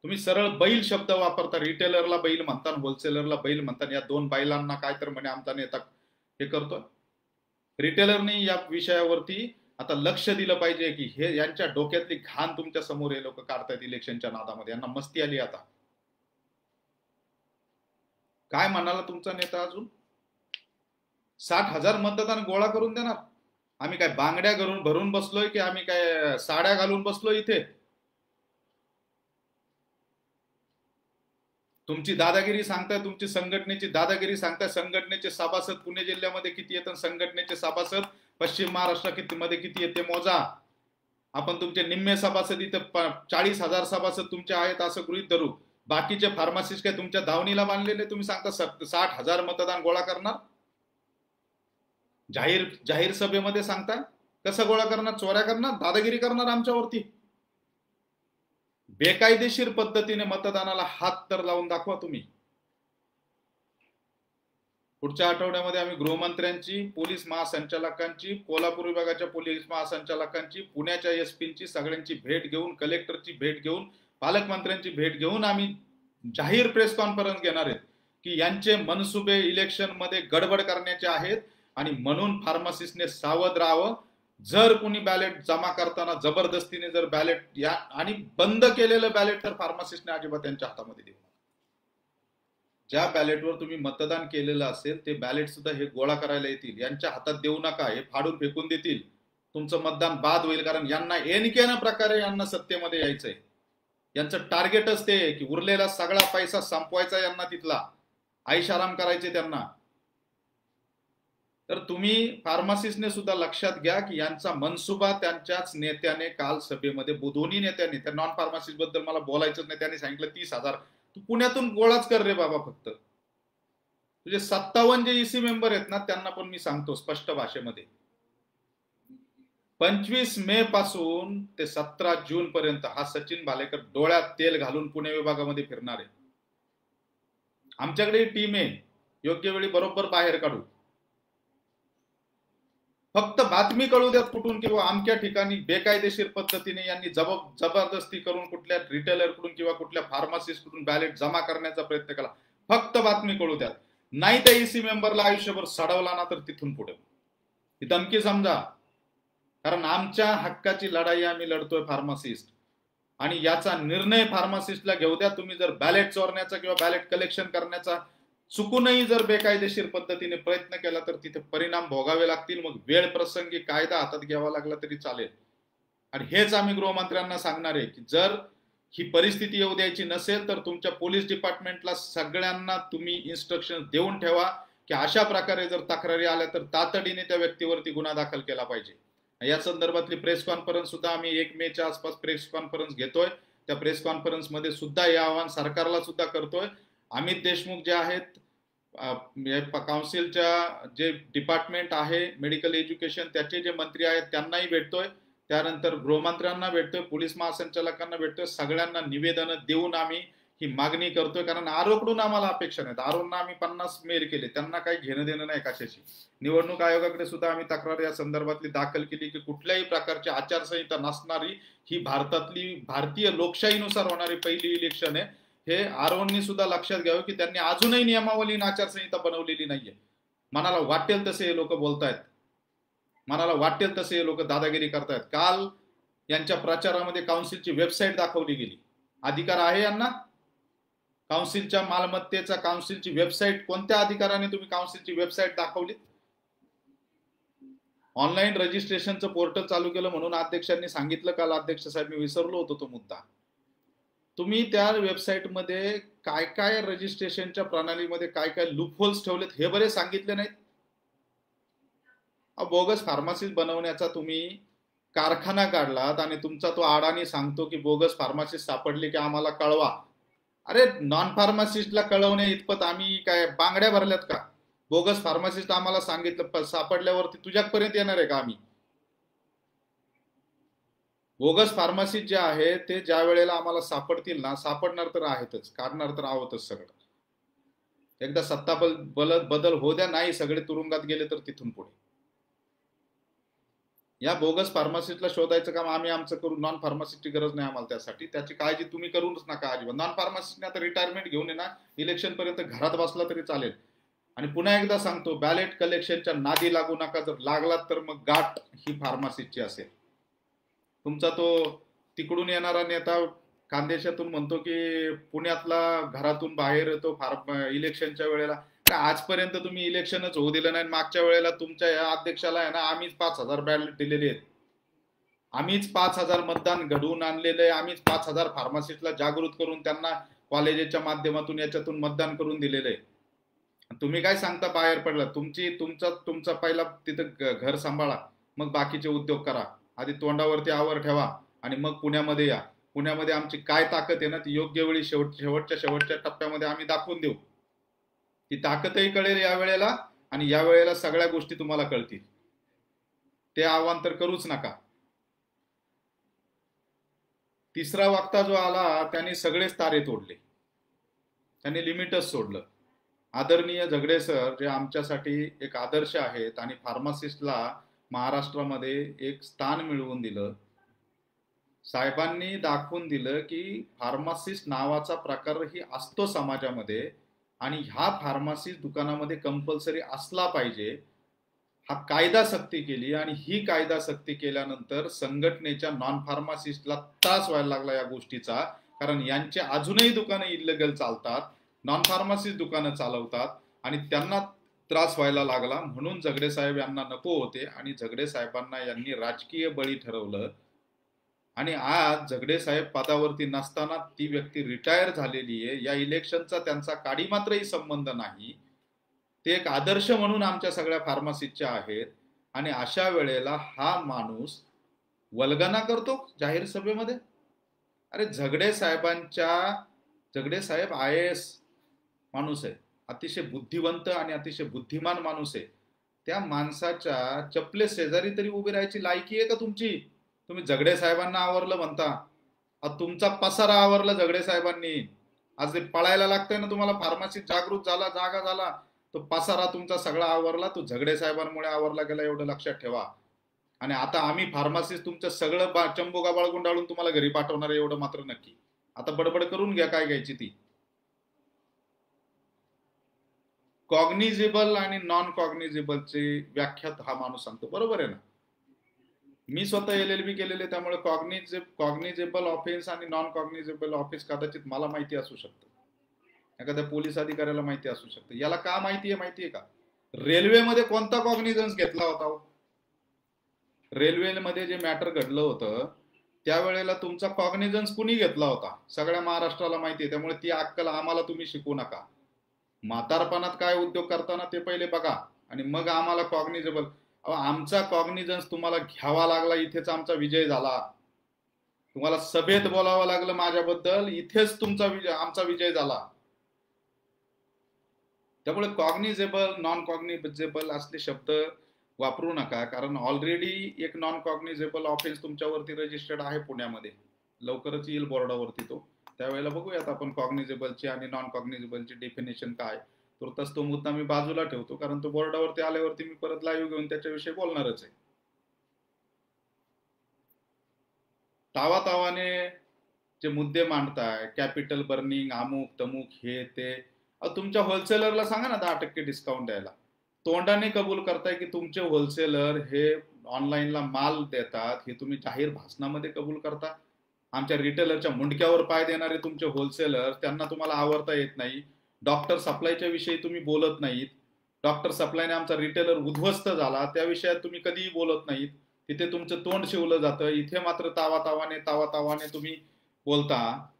तुम्ही सरळ बैल शब्द वापरता, रिटेलरला बैल म्हणता, होलसेलरला बैल म्हणता. या 2 बैलांना काय तर म्हणे आमचा नेता हे करतोय. रिटेलरने या विषयावरती आता लक्ष दिलं पाहिजे की हे यांच्या डोक्यातली घाण तुमच्या समोर हे लोक काढतायत इलेक्शनच्या नादामध्ये. यांना मस्ती आली आता. काय म्हणाला तुमचा नेता? अजून 60,000 मतदान गोळा करून देणार. आम्ही काय बांगड्या भरून बसलोय की आम्ही काय साड्या घालून बसलोय इथे? तुमची दादागिरी सांगताय, तुमची संघटनेची दादागिरी सांगताय. संघटनेचे सभासद पुणे जिल्ह्यामध्ये किती येतात, संघटनेचे सभासद पश्चिम महाराष्ट्रामध्ये किती येते मोजा. आपण तुमचे निम्मे सभासद इथे 40,000 सभासद तुमचे आहेत असं गृहीत धरू. बाकीचे फार्मासिस्ट काय तुमच्या दावणीला बांधलेले. तुम्ही सांगता 60,000 मतदान गोळा करणार. जाहीर सभेमध्ये सांगता कसं गोळा करणार? चोऱ्या करणार, दादागिरी करणार आमच्यावरती. बेकायदेशीर पद्धतीने मतदानाला हात तर लावून दाखवा तुम्ही. पुढच्या आठवड्यामध्ये आम्ही गृहमंत्र्यांची, पोलीस महासंचालकांची, कोल्हापूर विभागाच्या पोलीस महासंचालकांची, पुण्याच्या एसपींची सगळ्यांची भेट घेऊन, कलेक्टरची भेट घेऊन, पालकमंत्र्यांची भेट घेऊन आम्ही जाहीर प्रेस कॉन्फरन्स घेणार आहेत की यांचे मनसुबे इलेक्शन मध्ये गडबड करण्याचे आहेत. आणि म्हणून फार्मासिस्टने सावध राहावं. जर कोणी बॅलेट जमा करताना जबरदस्तीने जर बॅलेट या आणि बंद केलेलं बॅलेट तर फार्मासिस्टने अजिबात त्यांच्या हातामध्ये देऊ. ज्या बॅलेटवर तुम्ही मतदान केलेलं असेल ते बॅलेट सुद्धा हे गोळा करायला येतील, यांच्या हातात देऊ नका. हे फाडून फेकून देतील, तुमचं मतदान बाद होईल. कारण यांना एनकेन प्रकारे यांना सत्तेमध्ये यायचंय. यांचं टार्गेटच ते की उरलेला सगळा पैसा संपवायचा यांना, तिथला ऐशाराम करायचे त्यांना. तर तुम्ही फार्मासिस्टने सुद्धा लक्षात घ्या की यांचा मनसुबा त्यांच्याच नेत्याने काल सभेमध्ये, दोन्ही नेत्यांनी, त्या नॉन फार्मासिस्ट बद्दल मला बोलायचंच नाही, त्यांनी सांगितलं 30,000 तू पुण्यातून गोळाच कर रे बाबा. फक्त तुझे 57 जे ईसी मेंबर आहेत ना त्यांना पण मी सांगतो स्पष्ट भाषेमध्ये, 25 मे पासून ते 17 जून पर्यंत हा सचिन भालेकर डोळ्यात तेल घालून पुणे विभागामध्ये फिरणार आहे. आमच्याकडे टीम आहे, योग्य वेळी बरोबर बाहेर काढू. फक्त बातमी कळू द्यात कुठून किंवा अमक्या ठिकाणी बेकायदेशीर पद्धतीने यांनी जबरदस्ती करून कुठल्या रिटेलर कडून किंवा कुठल्या फार्मासिस्ट कडून बॅलेट जमा करण्याचा प्रयत्न केला. फक्त बातमी कळू द्यात. नाही त्या ईसी मेंबरला आयुष्यभर सडवला ना तर तिथून पुढे ही धमकी समजा. कारण आमच्या हक्काची लढाई आम्ही लढतोय फार्मासिस्ट, आणि याचा निर्णय फार्मासिस्टला घेऊ द्या. तुम्ही जर बॅलेट चोरण्याचा किंवा बॅलेट कलेक्शन करण्याचा चुकूनही जर बेकायदेशीर पद्धतीने प्रयत्न केला तर तिथे परिणाम भोगावे लागतील. मग वेळ प्रसंगी कायदा हातात घ्यावा लागला तरी चालेल. आणि हेच आम्ही गृहमंत्र्यांना सांगणार आहे की जर ही परिस्थिती येऊ द्यायची नसेल तर तुमच्या पोलीस डिपार्टमेंटला सगळ्यांना तुम्ही इन्स्ट्रक्शन देऊन ठेवा की अशा प्रकारे जर तक्रारी आल्या तर तातडीने त्या व्यक्तीवरती गुन्हा दाखल केला पाहिजे. या संदर्भातली प्रेस कॉन्फरन्स सुद्धा आम्ही 1 मेच्या आसपास प्रेस कॉन्फरन्स घेतोय. त्या प्रेस कॉन्फरन्स मध्ये सुद्धा हे आवाहन सरकारला सुद्धा करतोय. अमित देशमुख जे आहेत काउन्सिलच्या जे डिपार्टमेंट आहे मेडिकल एज्युकेशन त्याचे जे मंत्री आहेत त्यांनाही भेटतोय, त्यानंतर गृहमंत्र्यांना भेटतोय, पोलीस महासंचालकांना भेटतोय. सगळ्यांना निवेदन देऊन आम्ही ही मागणी करतोय. कारण आरोकडून आम्हाला अपेक्षा नाहीत. आरोना आम्ही 50 मेल केले, त्यांना काही घेणं देणं नाही कशाची. निवडणूक आयोगाकडे सुद्धा आम्ही तक्रार या संदर्भातली दाखल केली की कुठल्याही प्रकारची आचारसंहिता नसणारी ही भारतीय लोकशाहीनुसार होणारी पहिली इलेक्शन आहे. हे आरोनी सुद्धा लक्षात घ्यावं की त्यांनी अजूनही नियमावली आचारसंहिता बनवलेली नाहीये. मनाला वाटेल तसे हे लोक बोलतायत, मनाला वाटेल तसे हे लोक दादागिरी करतायत. काल यांच्या प्रचारामध्ये काउन्सिलची वेबसाईट दाखवली गेली. अधिकार आहे यांना? काउन्सिलच्या मालमत्तेचा काउन्सिलची वेबसाईट कोणत्या अधिकाराने तुम्ही काउन्सिलची वेबसाईट दाखवली? ऑनलाईन रजिस्ट्रेशनचं पोर्टल चालू केलं म्हणून अध्यक्षांनी सांगितलं. काल अध्यक्ष साहेब मी विसरलो होतो तो मुद्दा. तुम्ही त्या वेबसाईटमध्ये काय काय रजिस्ट्रेशनच्या प्रणालीमध्ये काय काय लूपहोल्स ठेवलेत हे बरे सांगितले नाहीत. बोगस फार्मासिस्ट बनवण्याचा तुम्ही कारखाना काढलात आणि तुमचा तो अडाणी सांगतो की बोगस फार्मासिस्ट सापडले की आम्हाला कळवा. अरे नॉन फार्मासिस्टला कळवण्या इतपत आम्ही काय बांगड्या भरल्यात का? बोगस फार्मासिस्ट आम्हाला सांगितलं सापडल्यावरती तुझ्यापर्यंत येणार आहे का आम्ही? बोगस फार्मासिस्ट जे आहे ते ज्या वेळेला आम्हाला सापडतील ना, सापडणार तर आहेतच, काढणार तर आहोतच सगळं. एकदा सत्ता बदल हो द्या, नाही सगळे तुरुंगात गेले तर तिथून पुढे या बोगस फार्मासिस्टला शोधायचं काम आम्ही आमचं करू. नॉन फार्मासिस्टची गरज नाही आम्हाला त्यासाठी. त्याची काळजी तुम्ही करूच नका अजिबात. नॉन फार्मासिस्टने आता रिटायरमेंट घेऊन ये ना, इलेक्शन पर्यंत घरात बसला तरी चालेल. आणि पुन्हा एकदा सांगतो, बॅलेट कलेक्शनच्या नादी लागू नका. जर लागलात तर मग गाठ ही फार्मासिस्टची असेल. तुमचा तो तिकडून येणारा नेता खानदेशातून म्हणतो की पुण्यातला घरातून बाहेर येतो इलेक्शनच्या वेळेला. आजपर्यंत तुम्ही इलेक्शनच होऊ दिलं नाही. मागच्या वेळेला तुमच्या या अध्यक्षाला आहे ना आम्हीच 5,000 बॅलेट दिलेले आहेत. आम्हीच 5,000 मतदान घडवून आणलेलं आहे. आम्हीच 5,000 फार्मासिस्टला जागृत करून त्यांना कॉलेजच्या माध्यमातून याच्यातून मतदान करून दिलेलं आहे. तुम्ही काय सांगता बाहेर पडला? तुमचा पहिला तिथं घर सांभाळा, मग बाकीचे उद्योग करा. आधी तोंडावरती आवर ठेवा आणि मग पुण्यामध्ये या. पुण्यामध्ये आमची काय ताकद आहे ना ती योग्य वेळी शेवटच्या टप्प्यामध्ये आम्ही दाखवून देऊ. ती ताकदही कळेल या वेळेला आणि या वेळेला सगळ्या गोष्टी तुम्हाला कळतील. ते आव्हान तर करूच नका. तिसरा वक्ता जो आला त्यांनी सगळेच तारे तोडले, त्यांनी लिमिटच सोडलं. आदरणीय झगडे सर जे आमच्यासाठी एक आदर्श आहेत आणि फार्मासिस्टला महाराष्ट्रामध्ये एक स्थान मिळवून दिलं. साहेबांनी दाखवून दिलं की फार्मासिस्ट नावाचा प्रकारही असतो समाजामध्ये आणि ह्या फार्मासिस्ट दुकानामध्ये कंपल्सरी असला पाहिजे. हा कायदा सक्ती केली आणि ही कायदा सक्ती केल्यानंतर संघटनेच्या नॉन फार्मासिस्टला त्रास व्हायला लागला या गोष्टीचा. कारण यांचे अजूनही दुकानं इलिगल चालतात, नॉन फार्मासिस्ट दुकानं चालवतात आणि त्यांना त्रास व्हायला लागला. म्हणून झगडे साहेब यांना नको होते आणि झगडे साहेबांना यांनी राजकीय बळी ठरवलं. आणि आज झगडे साहेब पदावरती नसताना ती व्यक्ती रिटायर झालेली आहे. या इलेक्शनचा त्यांचा काडी मात्रही संबंध नाही. ते एक आदर्श म्हणून आमच्या सगळ्या फार्मासिस्टच्या आहेत. आणि अशा वेळेला हा माणूस वल्गना करतो जाहीर सभेमध्ये. अरे झगडे साहेब IAS माणूस आहे, अतिशय बुद्धिवंत आणि अतिशय बुद्धिमान माणूस आहे. त्या माणसाच्या चपले शेजारी तरी उभी राहायची लायकी आहे का तुमची? तुम्ही झगडे साहेबांना आवरलं म्हणता. तुमचा पसारा आवरला झगडे साहेबांनी. आज ते पळायला लागतंय ना तुम्हाला. फार्मासिस्ट जागृत झाला, जागा झाला, तो पसारा तुमचा सगळा आवरला. तो झगडे साहेबांमुळे आवरला गेला, एवढं लक्षात ठेवा. आणि आता आम्ही फार्मासिस्ट तुमचं सगळं चंबोगा बाळगुंडाळून तुम्हाला घरी पाठवणार आहे एवढं मात्र नक्की. आता बडबड करून घ्या काय घ्यायची ती. कॉग्निजेबल आणि नॉन कॉग्निजेबलची व्याख्या हा माणूस सांगतो. बरोबर आहे ना? मी स्वतः LLB केलेले, त्यामुळे कॉग्निजेबल ऑफेन्स आणि नॉन कॉग्निजेबल ऑफेन्स कदाचित मला माहिती असू शकतं, एखाद्या पोलीस अधिकाऱ्याला माहिती असू शकतं. याला का माहितीये का? रेल्वेमध्ये कोणता कॉग्निझन्स घेतला होता? रेल्वेमध्ये जे मॅटर घडलं होतं त्यावेळेला तुमचा कॉग्निझन्स कुणी घेतला होता सगळ्या महाराष्ट्राला माहिती आहे. त्यामुळे ती अक्कल आम्हाला तुम्ही शिकवू नका. म्हातारपणात काय उद्योग करताना ते पहिले बघा आणि मग आम्हाला कॉग्निजेबल. आमचा कॉग्निझन्स तुम्हाला घ्यावा लागला, इथेच आमचा विजय झाला. तुम्हाला सभेत बोलावं लागलं माझ्याबद्दल, इथेच आमचा विजय झाला. त्यामुळे कॉग्निजेबल नॉन कॉग्निजेबल असले शब्द वापरू नका. कारण ऑलरेडी एक नॉन कॉग्निजेबल ऑफेन्स तुमच्यावरती रजिस्टर्ड आहे पुण्यामध्ये. लवकरच येईल बोर्डावरती तो. त्यावेळेला बघूयात आपण कॉग्निजेबलची आणि नॉन कॉग्निजेबलची डेफिनेशन काय. तुर्तास तो मुद्दा मी बाजूला ठेवतो, कारण तो बोर्डावरती आल्यावरती मी परत लाईव्ह घेऊन त्याच्याविषयी बोलणारच आहे. तावाने जे मुद्दे मांडताय, कॅपिटल बर्निंग, अमुक तमुक, हे ते, तुमच्या होलसेलरला सांगा ना 10% डिस्काउंट द्यायला. तोंडाने कबूल करताय की तुमचे होलसेलर हे ऑनलाईनला माल देतात हे तुम्ही जाहीर भाषणामध्ये कबूल करता. आमच्या रिटेलरच्या मुंडक्यावर पाय देणारे तुमचे होलसेलर, त्यांना तुम्हाला आवरता येत नाही. डॉक्टर सप्लायच्या विषयी तुम्ही बोलत नाहीत. डॉक्टर सप्लायने आमचा रिटेलर उद्ध्वस्त झाला त्या विषयात तुम्ही कधीही बोलत नाहीत. तिथे तुमचं तोंड शिवलं जातं, इथे मात्र तावातावाने तुम्ही बोलता.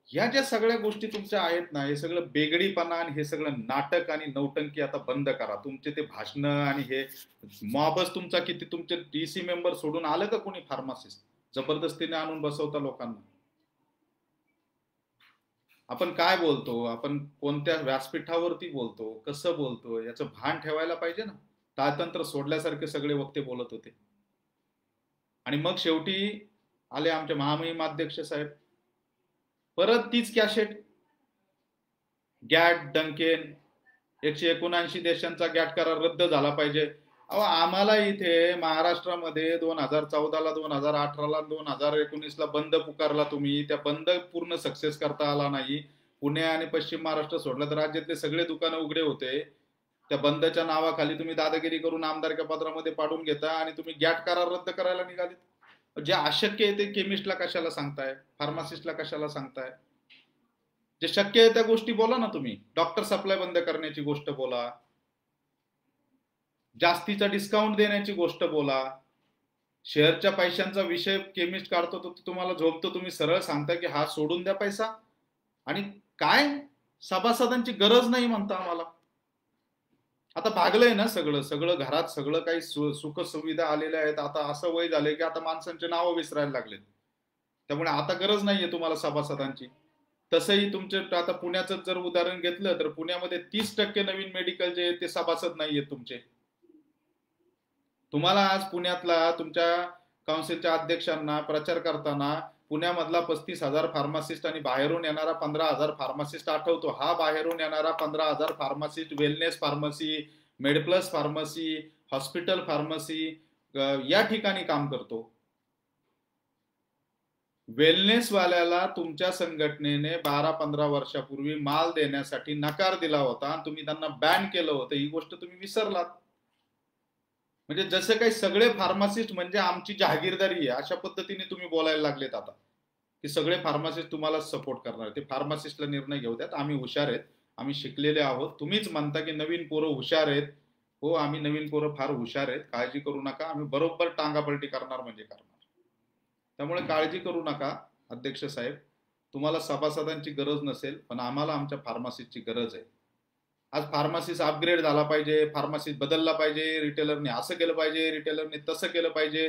ह्या ज्या सगळ्या गोष्टी तुमच्या आहेत ना, हे सगळं बेगडीपणा आणि हे सगळं नाटक आणि नौटंकी आता बंद करा. तुमचे ते भाषण आणि हे मॉबच तुमचा किती, तुमचे डीसी मेंबर सोडून आलं का कोणी फार्मासिस्ट? जबरदस्तीने आणून बसवता लोकांना. आपण काय बोलतो, आपण कोणत्या व्यासपीठावरती बोलतो, कसं बोलतो, याचं भान ठेवायला पाहिजे ना. ताळतंत्र सोडल्यासारखे सगळे वक्ते बोलत होते. आणि मग शेवटी आले आमचे महामहिम अध्यक्ष साहेब, परत तीच कॅशेट. गॅट डंकेन 179 देशांचा गॅट करार रद्द झाला पाहिजे. अहो, आम्हाला इथे महाराष्ट्रामध्ये 2014ला, 2018ला, 2019ला बंद पुकारला तुम्ही. त्या बंद पूर्ण सक्सेस करता आला नाही. पुणे आणि पश्चिम महाराष्ट्र सोडलं तर राज्यातले सगळे दुकानं उघडे होते. त्या बंदच्या नावाखाली तुम्ही दादागिरी करून आमदारच्या पत्रामध्ये पाडून घेता आणि तुम्ही गॅट करार रद्द करायला निघाले. जे अशक्य आहे ते केमिस्टला कशाला सांगताय, फार्मासिस्टला कशाला सांगताय? जे शक्य आहे त्या गोष्टी बोला ना तुम्ही. डॉक्टर सप्लाय बंद करण्याची गोष्ट बोला, जास्तीचा डिस्काउंट देण्याची गोष्ट बोला. शेअरच्या पैशांचा विषय केमिस्ट काढतो तो तुम्हाला झोपतो, तुम्ही सरळ सांगता की हा सोडून द्या पैसा. आणि काय सभासदांची गरज नाही म्हणता आम्हाला. आता भागलंय ना सगळं सगळं, घरात सगळं काही सुख सुविधा आलेल्या आहेत. आता असं वय झालंय की आता माणसांचे नावं विसरायला लागलेत. त्यामुळे आता गरज नाहीये तुम्हाला सभासदांची. तसंही तुमचे आता पुण्याचं जर उदाहरण घेतलं तर पुण्यामध्ये 30% नवीन मेडिकल जे ते सभासद नाहीयेत तुमचे. तुम्हाला आज पुण्यातला तुमच्या काउन्सिलच्या अध्यक्षांना प्रचार करताना पुण्यामधला 35,000 फार्मासिस्ट आणि बाहेरून येणारा 15,000 फार्मासिस्ट आठवतो. हा बाहेरून येणारा 15,000 pharmacist wellness pharmacy, MedPlus pharmacy, hospital pharmacy या ठिकाणी काम करतो. वेलनेस वाल्याला तुमच्या संघटनेने 12-15 वर्षापूर्वी माल देण्यासाठी नकार दिला होता आणि तुम्ही त्यांना बॅन केलं होतं. ही गोष्ट तुम्ही विसरलात. म्हणजे जसे काही सगळे फार्मासिस्ट म्हणजे आमची जहागीरदारी आहे अशा पद्धतीने तुम्ही बोलायला लागलेत आता, की सगळे फार्मासिस्ट तुम्हाला सपोर्ट करणार. ते फार्मासिस्टला निर्णय घेऊ द्यात. आम्ही हुशार आहेत, आम्ही शिकलेले आहोत. तुम्हीच म्हणता की नवीन पोरं हुशार आहेत. हो, आम्ही नवीन पोरं फार हुशार आहेत, काळजी करू नका. आम्ही बरोबर टांगापलटी करणार म्हणजे करणार. त्यामुळे काळजी करू नका अध्यक्ष साहेब. तुम्हाला सभासदांची गरज नसेल, पण आम्हाला आमच्या फार्मासिस्टची गरज आहे. आज फार्मासिस्ट अपग्रेड झाला पाहिजे, फार्मासिस्ट बदलला पाहिजे, रिटेलरने असं केलं पाहिजे, रिटेलरने तसं केलं पाहिजे.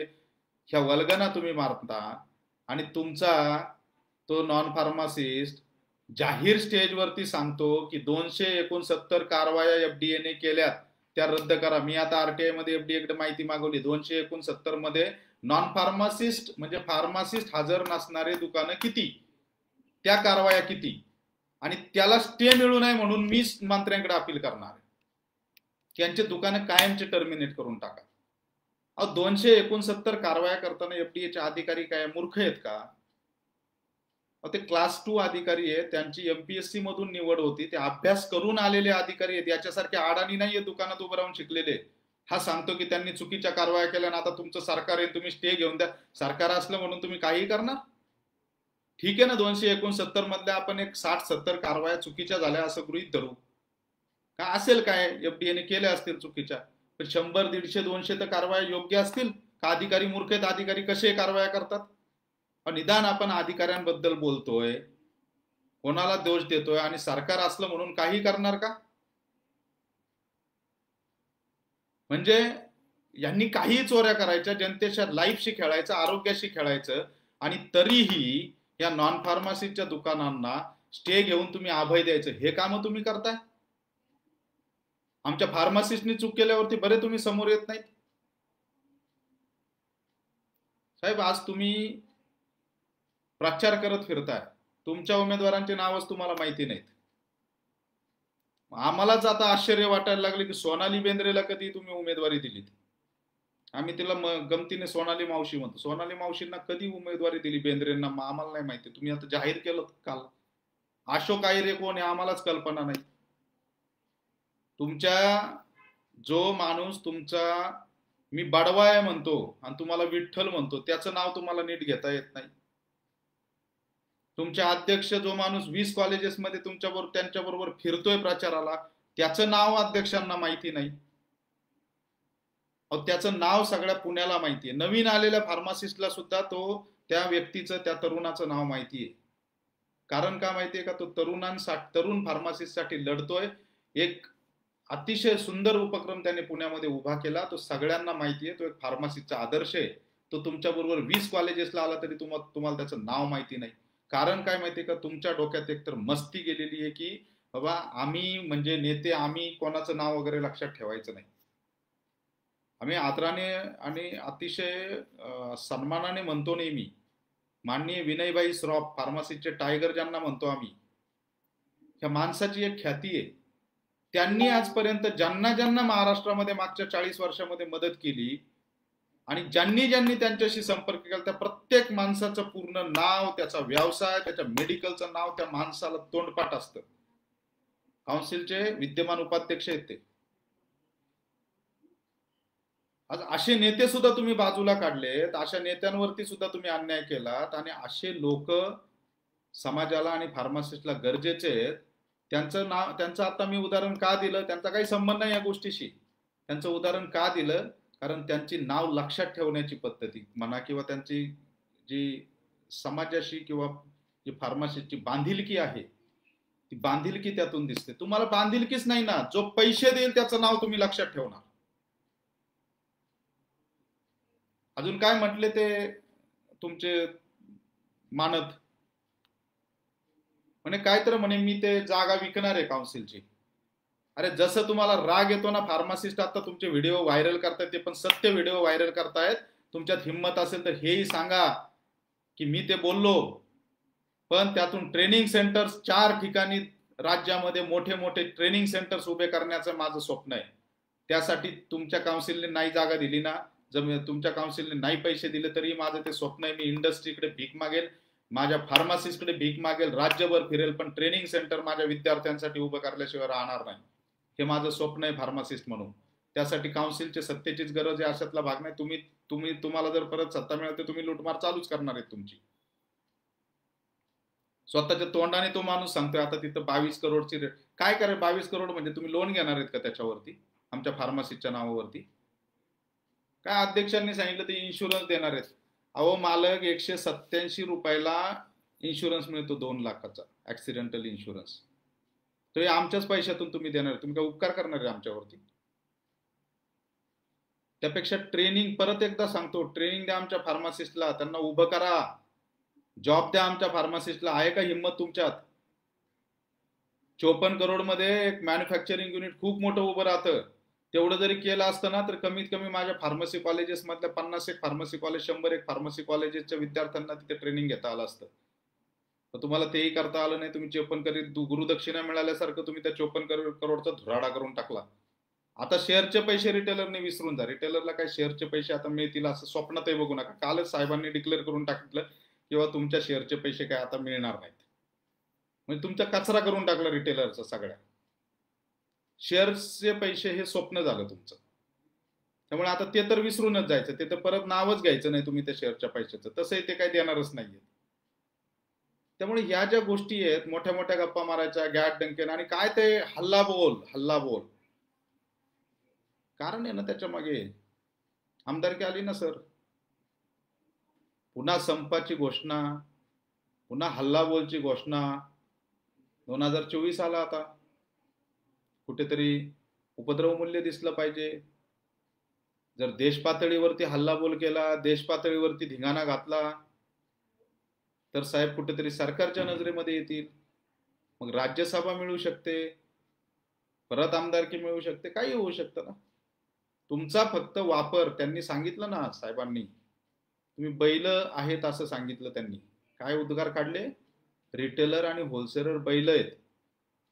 ह्या वल्गना तुम्ही मारता आणि तुमचा तो नॉन फार्मासिस्ट जाहीर स्टेजवरती सांगतो की 269 कारवाया एफडीएने केल्यात त्या रद्द करा. मी आता आरटीआय मध्ये एफडीएकडे माहिती मागवली. 269 मध्ये नॉन फार्मासिस्ट म्हणजे फार्मासिस्ट हजर नसणारे दुकानं किती, त्या कारवाया किती, आणि त्याला स्टे मिळू नये म्हणून मी मंत्र्यांकडे अपील करणार आहे. त्यांचे दुकानं कायमचे टर्मिनेट करून टाका. 269 कारवाया करताना एफडीएचे अधिकारी काय मूर्ख आहेत का? ते क्लास 2 अधिकारी आहेत, त्यांची एमपीएससी मधून निवड होती, ते अभ्यास करून आलेले अधिकारी आहेत. याच्यासारखे अडाणी नाहीये दुकानात उभं राहून शिकलेले. हा सांगतो की त्यांनी चुकीच्या कारवाया केल्या ना आता तुमचं सरकार आहे, तुम्ही स्टे घेऊन द्या. सरकार असलं म्हणून तुम्ही काही करणार? ठीक आहे ना, 269 मधल्या आपण एक 60-70 कारवाया चुकीच्या झाल्या असं गृहीत धरू. का असेल काय एफडीएने केल्या असतील चुकीच्या, पण 100, 150, 200 तर कारवाया योग्य असतील का? अधिकारी मूर्ख आहेत? अधिकारी कसे कारवाया करतात? निदान आपण अधिकाऱ्यांबद्दल बोलतोय, कोणाला दोष देतोय आणि सरकार असलं म्हणून काही करणार का? म्हणजे यांनी काही चोऱ्या करायच्या, जनतेच्या लाईफशी खेळायचं, आरोग्याशी खेळायचं, आणि तरीही या नॉन फार्मसीच्या दुकानांना स्टे घेऊन तुम्ही अभय द्यायचं. हे काम तुम्ही करताय. आमच्या फार्मासिस्टनी चूक केल्यावरती बरे तुम्ही समोर येत नाहीत. साहेब, आज तुम्ही प्रचार करत फिरताय, तुमच्या उमेदवारांचे नावच तुम्हाला माहिती नाहीत. आम्हालाच आता आश्चर्य वाटायला लागले की सोनाली बेंद्रेला कधी तुम्ही उमेदवारी दिली. आम्ही तिला गमतीने सोनाली मावशी म्हणतो. सोनाली मावशींना कधी उमेदवारी दिली बेंद्रेंना आम्हाला नाही माहिती. तुम्ही आता जाहीर केलं काल. अशोक आहिरे कोण आहे आम्हालाच कल्पना नाही. तुमच्या जो माणूस तुमचा मी बडवाय म्हणतो आणि तुम्हाला विठ्ठल म्हणतो, त्याचं नाव तुम्हाला नीट घेता येत नाही. तुमचे अध्यक्ष जो माणूस 20 कॉलेजेसमध्ये तुमच्याबरोबर त्यांच्याबरोबर फिरतोय प्रचाराला, त्याचं नाव अध्यक्षांना माहिती नाही. त्याचं नाव सगळ्या पुण्याला माहितीये. नवीन आलेल्या फार्मासिस्टला सुद्धा त्या व्यक्तीचं, त्या तरुणाचं नाव माहितीये. कारण का माहितीये का? तो तरुण फार्मासिस्टसाठी लढतोय. एक अतिशय सुंदर उपक्रम त्याने पुण्यामध्ये उभा केला. तो सगळ्यांना माहितीये. तो एक फार्मसीचा आदर्श आहे. तो तुमच्या बरोबर 20 कॉलेजेसला आला तरी तुम्हाला त्याचं नाव माहिती नाही. कारण काय माहितीये का? तुमच्या डोक्यात एकतर मस्ती गेलेली आहे की बाबा आम्ही म्हणजे नेते, आम्ही कोणाचं नाव वगैरे लक्षात ठेवायचं नाही. आम्ही आदराने आणि अतिशय सन्मानाने म्हणतो नेहमी, माननीय विनयभाई श्रॉफ, फार्मसीचे टायगर ज्यांना म्हणतो आम्ही, ह्या माणसाची एक ख्याती आहे. त्यांनी आजपर्यंत ज्यांना ज्यांना महाराष्ट्रामध्ये मागच्या 40 वर्षामध्ये मदत केली आणि ज्यांनी ज्यांनी त्यांच्याशी संपर्क केला, त्या प्रत्येक माणसाचं पूर्ण नाव, त्याचा व्यवसाय, त्याच्या मेडिकलचं नाव त्या माणसाला तोंडपाठ असतं. काउन्सिलचे विद्यमान उपाध्यक्ष आहेत ते. आज असे नेते सुद्धा तुम्ही बाजूला काढलेत, अशा नेत्यांवरती सुद्धा तुम्ही अन्याय केलात आणि असे लोक समाजाला आणि फार्मासिस्टला गरजेचे आहेत. त्यांचं आता मी उदाहरण का दिलं? त्यांचा काही संबंध नाही या गोष्टीशी. त्यांचं उदाहरण का दिलं? कारण त्यांची नाव लक्षात ठेवण्याची पद्धती म्हणा किंवा त्यांची जी समाजाशी किंवा जी फार्मासिस्टची बांधिलकी आहे, ती बांधिलकी त्यातून दिसते. तुम्हाला बांधिलकीच नाही ना. जो पैसे देईल त्याचं नाव तुम्ही लक्षात ठेवणार. अजून काय म्हटले ते तुमचे मानत म्हणे, काय तर म्हणे मी ते जागा विकणार आहे काउन्सिलची. अरे जसं तुम्हाला राग येतो ना, फार्मासिस्ट आता तुमचे व्हिडिओ व्हायरल करतायत, ते पण सत्य व्हिडिओ व्हायरल करतायत. तुमच्यात हिंमत असेल तर हेही सांगा की मी ते बोललो, पण त्यातून ट्रेनिंग सेंटर्स 4 ठिकाणी राज्यामध्ये मोठे मोठे ट्रेनिंग सेंटर्स उभे करण्याचं माझं स्वप्न आहे. त्यासाठी तुमच्या काउन्सिलने नाही जागा दिली ना, जर तुमच्या काउन्सिलने नाही पैसे दिले तरी माझं ते स्वप्न आहे. मी इंडस्ट्रीकडे भीक मागेल, माझ्या फार्मासिस्टकडे भीक मागेल, राज्यभर फिरेल, पण ट्रेनिंग सेंटर माझ्या विद्यार्थ्यांसाठी उभं करल्याशिवाय राहणार नाही. हे माझं स्वप्न आहे फार्मासिस्ट म्हणून. त्यासाठी काउन्सिलचे सत्तेचीच गरज आहे, अशातला भाग नाही. तुम्हाला जर परत सत्ता मिळते, तुम्ही लूटमार चालूच करणार आहेत तुमची. स्वतःच्या तोंडाने तो माणूस सांगतोय आता तिथं 22 करोडची काय करेल. 22 करोड म्हणजे तुम्ही लोन घेणार आहेत का त्याच्यावरती, आमच्या फार्मसीच्या नावावरती? काय अध्यक्षांनी सांगितलं ते इन्शुरन्स देणार आहेत. अहो मालक, 187 रुपयाला इन्शुरन्स मिळतो 2 लाखाचा ऍक्सिडेंटल इन्शुरन्स. तो आमच्याच पैशातून तुम्ही देणार, तुम्ही काय उपकार करणार आहे आमच्यावरती? त्यापेक्षा ट्रेनिंग, परत एकदा सांगतो, ट्रेनिंग द्या आमच्या फार्मासिस्टला, त्यांना उभं करा, जॉब द्या आमच्या फार्मासिस्टला. आहे का हिंमत तुमच्यात? 54 करोड मध्ये एक मॅन्युफॅक्चरिंग युनिट खूप मोठं उभं राहतं. तेवढं जरी केलं असतं ना, तर कमीत कमी माझ्या फार्मसी कॉलेजेस मधल्या 51 फार्मसी कॉलेज, 101 फार्मसी कॉलेजेसच्या विद्यार्थ्यांना तिथे ट्रेनिंग घेता आलं असतं. तर तुम्हाला तेही करता आलं नाही. तुम्ही 54 करोड गुरुदक्षिणा मिळाल्यासारखं तुम्ही त्या 54 करोडचा धुराडा करून टाकला. आता शेअरचे पैसे रिटेलरने विसरून जा. रिटेलरला काय शेअरचे पैसे आता मिळतील असं स्वप्नातही बघू नका. कालच साहेबांनी डिक्लेअर करून टाकलं किंवा तुमच्या शेअरचे पैसे काय आता मिळणार नाहीत. म्हणजे तुमचा कचरा करून टाकला रिटेलरचा सगळ्या. शेअर्सचे पैसे हे स्वप्न झालं तुमचं. त्यामुळे आता ते तर विसरूनच जायचं. ते तर परत नावच घ्यायचं नाही तुम्ही त्या शेअरच्या पैशाचं. तसंही ते काही देणारच नाहीये. त्यामुळे ह्या ज्या गोष्टी आहेत, मोठ्या मोठ्या गप्पा मारायच्या, गॅट डंकेन, आणि काय ते हल्ला बोल कारण आहे ना त्याच्या मागे. आमदारकी आली ना सर, पुन्हा संपाची घोषणा, पुन्हा हल्लाबोलची घोषणा. 2024 आला आता. कुठेतरी उपद्रव मूल्य दिसलं पाहिजे. जर देश पातळीवरती हल्लाबोल केला, देश पातळीवरती धिंगाणा घातला, तर साहेब कुठेतरी सरकारच्या नजरेमध्ये येतील. मग राज्यसभा मिळू शकते, परत आमदारकी मिळू शकते, काही होऊ शकतं ना. तुमचा फक्त वापर, त्यांनी सांगितलं ना साहेबांनी, तुम्ही बैल आहेत असं सांगितलं त्यांनी. काय उद्गार काढले? रिटेलर आणि होलसेलर बैल आहेत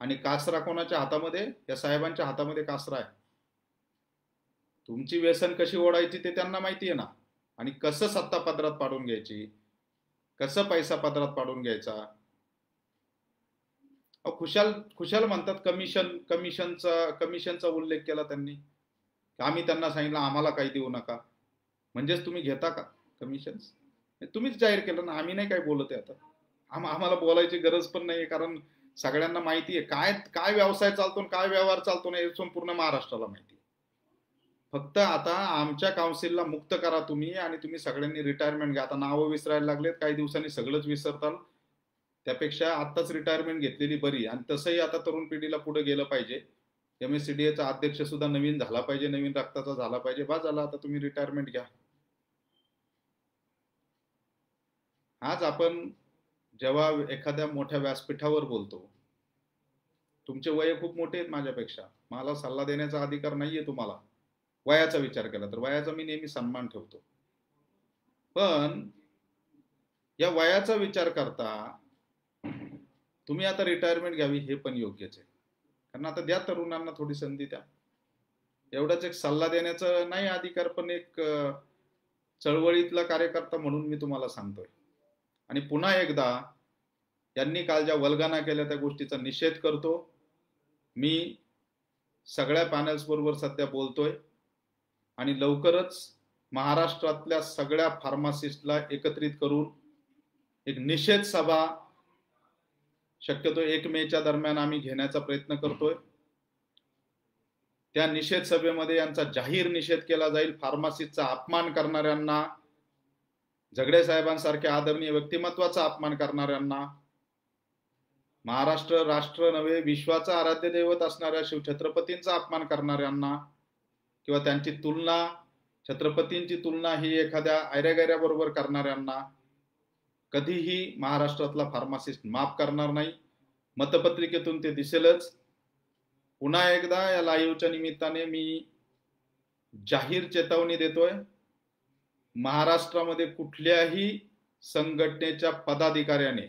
आणि कासरा कोणाच्या हातामध्ये? या साहेबांच्या हातामध्ये कासरा आहे. तुमची व्यसन कशी ओढायची ते त्यांना माहिती आहे ना, आणि कसं सत्ता पदरात पाडून घ्यायची, कसं पैसा पदरात पाडून घ्यायचा. खुशाल म्हणतात कमिशनचा उल्लेख केला त्यांनी. आम्ही त्यांना सांगितलं आम्हाला काही देऊ नका, म्हणजेच तुम्ही घेता का कमिशन? तुम्हीच जाहीर केलं ना, आम्ही नाही काय बोलत आहे आता. आम्हाला बोलायची गरज पण नाही, कारण सगळ्यांना माहिती आहे काय काय व्यवसाय चालतो, काय व्यवहार चालतो ना, हे संपूर्ण महाराष्ट्राला माहिती आहे. फक्त आता आमच्या काउन्सिलला मुक्त करा तुम्ही, आणि तुम्ही सगळ्यांनी रिटायरमेंट घ्या. आता नावं विसरायला लागलेत, काही दिवसांनी सगळंच विसरताल. त्यापेक्षा आत्ताच रिटायरमेंट घेतलेली बरी. आणि तसंही आता तरुण पिढीला पुढे गेलं पाहिजे. MSCDAचा अध्यक्ष सुद्धा नवीन झाला पाहिजे, नवीन रक्ताचा झाला पाहिजे. बस झाला, आता तुम्ही रिटायरमेंट घ्या. आज आपण जेव्हा एखाद्या मोठ्या व्यासपीठावर बोलतो, तुमचे वय खूप मोठे आहेत माझ्यापेक्षा, मला सल्ला देण्याचा अधिकार नाहीये तुम्हाला. वयाचा विचार केला तर वयाचा मी नेहमी सन्मान ठेवतो, पण या वयाचा विचार करता तुम्ही आता रिटायरमेंट घ्यावी हे पण योग्यच आहे. कारण आता द्या तरुणांना थोडी संधी द्या. एवढाच एक सल्ला देण्याचा नाही अधिकार, पण एक चळवळीतला कार्यकर्ता म्हणून मी तुम्हाला सांगतोय. आणि पुन्हा एकदा यांनी काल ज्या वल्गना केल्या त्या गोष्टीचा निषेध करतो. मी सगळ्या पॅनल्स बरोबर सध्या बोलतोय, आणि लवकरच महाराष्ट्रातल्या सगळ्या फार्मासिस्टला एकत्रित करून एक निषेध सभा शक्यतो 1 मेच्या दरम्यान आम्ही घेण्याचा प्रयत्न करतोय. त्या निषेध सभेमध्ये यांचा जाहीर निषेध केला जाईल. फार्मासिस्टचा अपमान करणाऱ्यांना, झगडे साहेबांसारख्या आदरणीय व्यक्तिमत्वाचा अपमान करणाऱ्यांना, महाराष्ट्र राष्ट्र नव्हे विश्वाचा आराध्य दैवत असणाऱ्या शिवछत्रपतींचा अपमान करणाऱ्यांना, किंवा त्यांची तुलना, छत्रपतींची तुलना ही एखाद्या ऐऱ्यागैऱ्या बरोबर करणाऱ्यांना कधीही महाराष्ट्रातला फार्मासिस्ट माफ करणार नाही. मतपत्रिकेतून ते दिसेलच. पुन्हा एकदा या लाईव्हच्या निमित्ताने मी जाहीर चेतावणी देतोय, महाराष्ट्रामध्ये कुठल्याही संघटनेच्या पदाधिकाऱ्याने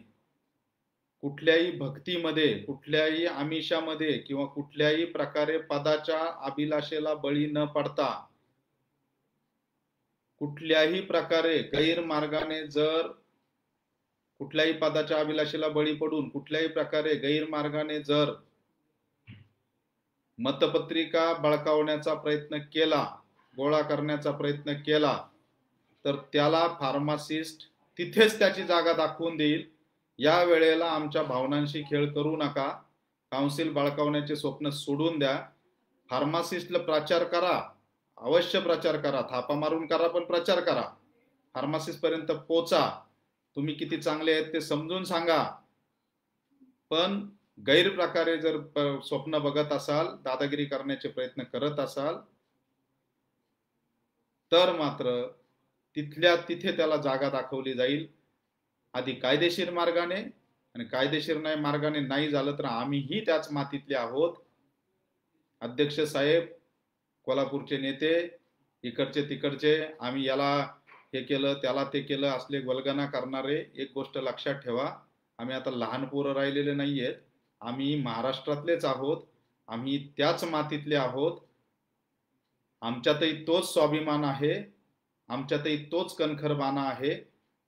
कुठल्याही भक्तीमध्ये, कुठल्याही आमिषामध्ये किंवा कुठल्याही प्रकारे पदाच्या अभिलाषेला बळी न पडता, कुठल्याही प्रकारे गैरमार्गाने जर कुठल्याही पदाच्या अभिलाषेला बळी पडून कुठल्याही प्रकारे गैरमार्गाने जर मतपत्रिका बळकावण्याचा प्रयत्न केला, गोळा करण्याचा प्रयत्न केला, तर त्याला फार्मासिस्ट तिथेच त्याची जागा दाखवून देईल. या वेळेला आमच्या भावनांशी खेळ करू नका. काउन्सिल बळकावण्याचे स्वप्न सोडून द्या. फार्मासिस्टला प्रचार करा, अवश्य प्रचार करा, थापा मारून करा, पण प्रचार करा. फार्मासिस्ट पर्यंत पोचा. तुम्ही किती चांगले आहेत ते समजून सांगा. पण गैरप्रकारे जर स्वप्न बघत असाल, दादागिरी करण्याचे प्रयत्न करत असाल, तर मात्र तिथल्या तिथे त्याला जागा दाखवली जाईल. आधी कायदेशीर मार्गाने, आणि कायदेशीर नाही मार्गाने नाही झालं तर आम्हीही त्याच मातीतले आहोत. अध्यक्ष साहेब, कोल्हापूरचे नेते, इकडचे तिकडचे, आम्ही याला हे केलं त्याला ते केलं असले वल्गना करणारे, एक गोष्ट लक्षात ठेवा, आम्ही आता लहान पोरं राहिलेले नाहीयेत. आम्ही महाराष्ट्रातलेच आहोत, आम्ही त्याच मातीतले आहोत. आमच्यातही तोच स्वाभिमान आहे, आमच्यातही तोच कणखरपणा आहे,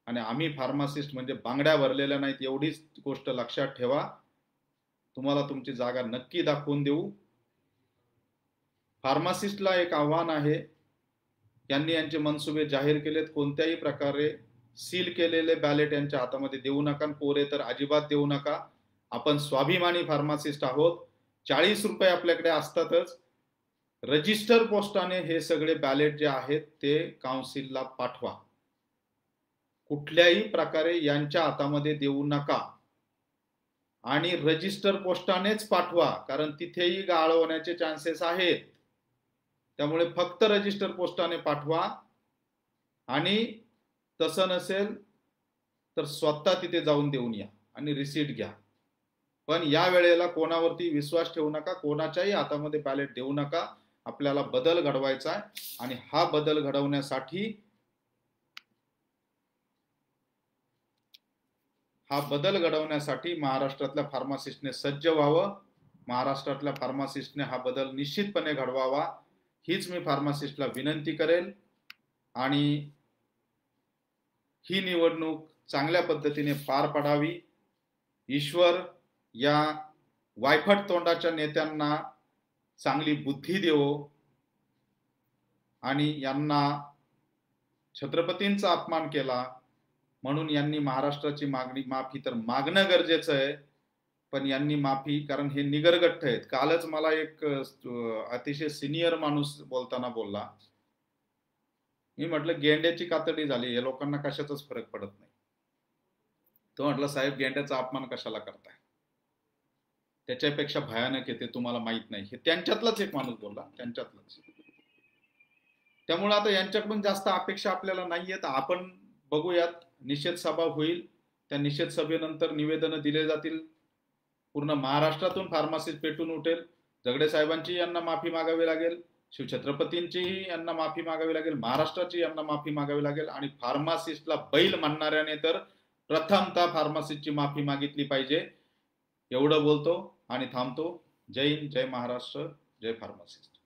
आणि आम्ही फार्मासिस्ट म्हणजे बांगड्या भरलेल्या नाहीत, एवढीच गोष्ट लक्षात ठेवा. तुम्हाला तुमची जागा नक्की दाखवून देऊ. फार्मासिस्टला एक आव्हान आहे, यांनी यांचे मनसुबे जाहीर केलेत. कोणत्याही प्रकारे सील केलेले बॅलेट यांच्या हातामध्ये देऊ नका, पोरे तर अजिबात देऊ नका. आपण स्वाभिमानी फार्मासिस्ट आहोत. 40 रुपये आपल्याकडे असतातच. रजिस्टर पोस्टाने हे सगळे बॅलेट जे आहेत ते काउन्सिलला पाठवा. कुठल्याही प्रकारे यांच्या हातामध्ये देऊ नका, आणि रजिस्टर पोस्टानेच पाठवा, कारण तिथेही गाळ होण्याचे चान्सेस आहेत. त्यामुळे फक्त रजिस्टर पोस्टाने पाठवा, आणि तसं नसेल तर स्वतः तिथे जाऊन देऊन या आणि रिसीट घ्या. पण या वेळेला कोणावरती विश्वास ठेवू नका, कोणाच्याही हातामध्ये बॅलेट देऊ नका. आपल्याला बदल घडवायचा आहे, आणि हा बदल घडवण्यासाठी महाराष्ट्रातल्या फार्मासिस्टने सज्ज व्हावं. महाराष्ट्रातल्या फार्मासिस्टने हा बदल निश्चितपणे घडवावा, हीच मी फार्मासिस्टला विनंती करेल. आणि ही निवडणूक चांगल्या पद्धतीने पार पडावी. ईश्वर या वायफट तोंडाच्या नेत्यांना चांगली बुद्धी देवो. आणि यांना छत्रपतींचा अपमान केला म्हणून यांनी महाराष्ट्राची माफी तर मागणं गरजेचं आहे, पण यांनी माफी, कारण हे निगरगठ्ठ आहेत. कालच मला एक अतिशय सिनियर माणूस बोलताना बोलला, मी म्हटलं गेंड्याची कातडी झाली, या लोकांना कशाचाच फरक पडत नाही. तो म्हटलं साहेब गेंड्याचा अपमान कशाला करताय, त्याच्यापेक्षा भयानक आहे ते तुम्हाला माहित नाही. हे त्यांच्यातलाच एक माणूस बोलला, त्यांच्यातलाच. त्यामुळे आता यांच्याकडून जास्त अपेक्षा आपल्याला नाहीये. तर आपण बघूयात, निषेध सभा होईल, त्या निषेध सभेनंतर निवेदनं दिले जातील. पूर्ण महाराष्ट्रातून फार्मासिस्ट पेटून उठेल. जगडे साहेबांची यांना माफी मागावी लागेल, शिवछत्रपतींचीही यांना माफी मागावी लागेल, महाराष्ट्राची यांना माफी मागावी लागेल. आणि फार्मासिस्टला बैल म्हणणाऱ्याने तर प्रथमतः फार्मासिस्टची माफी मागितली पाहिजे. एवढं बोलतो आणि थांबतो. जय हिंद, जय महाराष्ट्र, जय फार्मासिस्ट.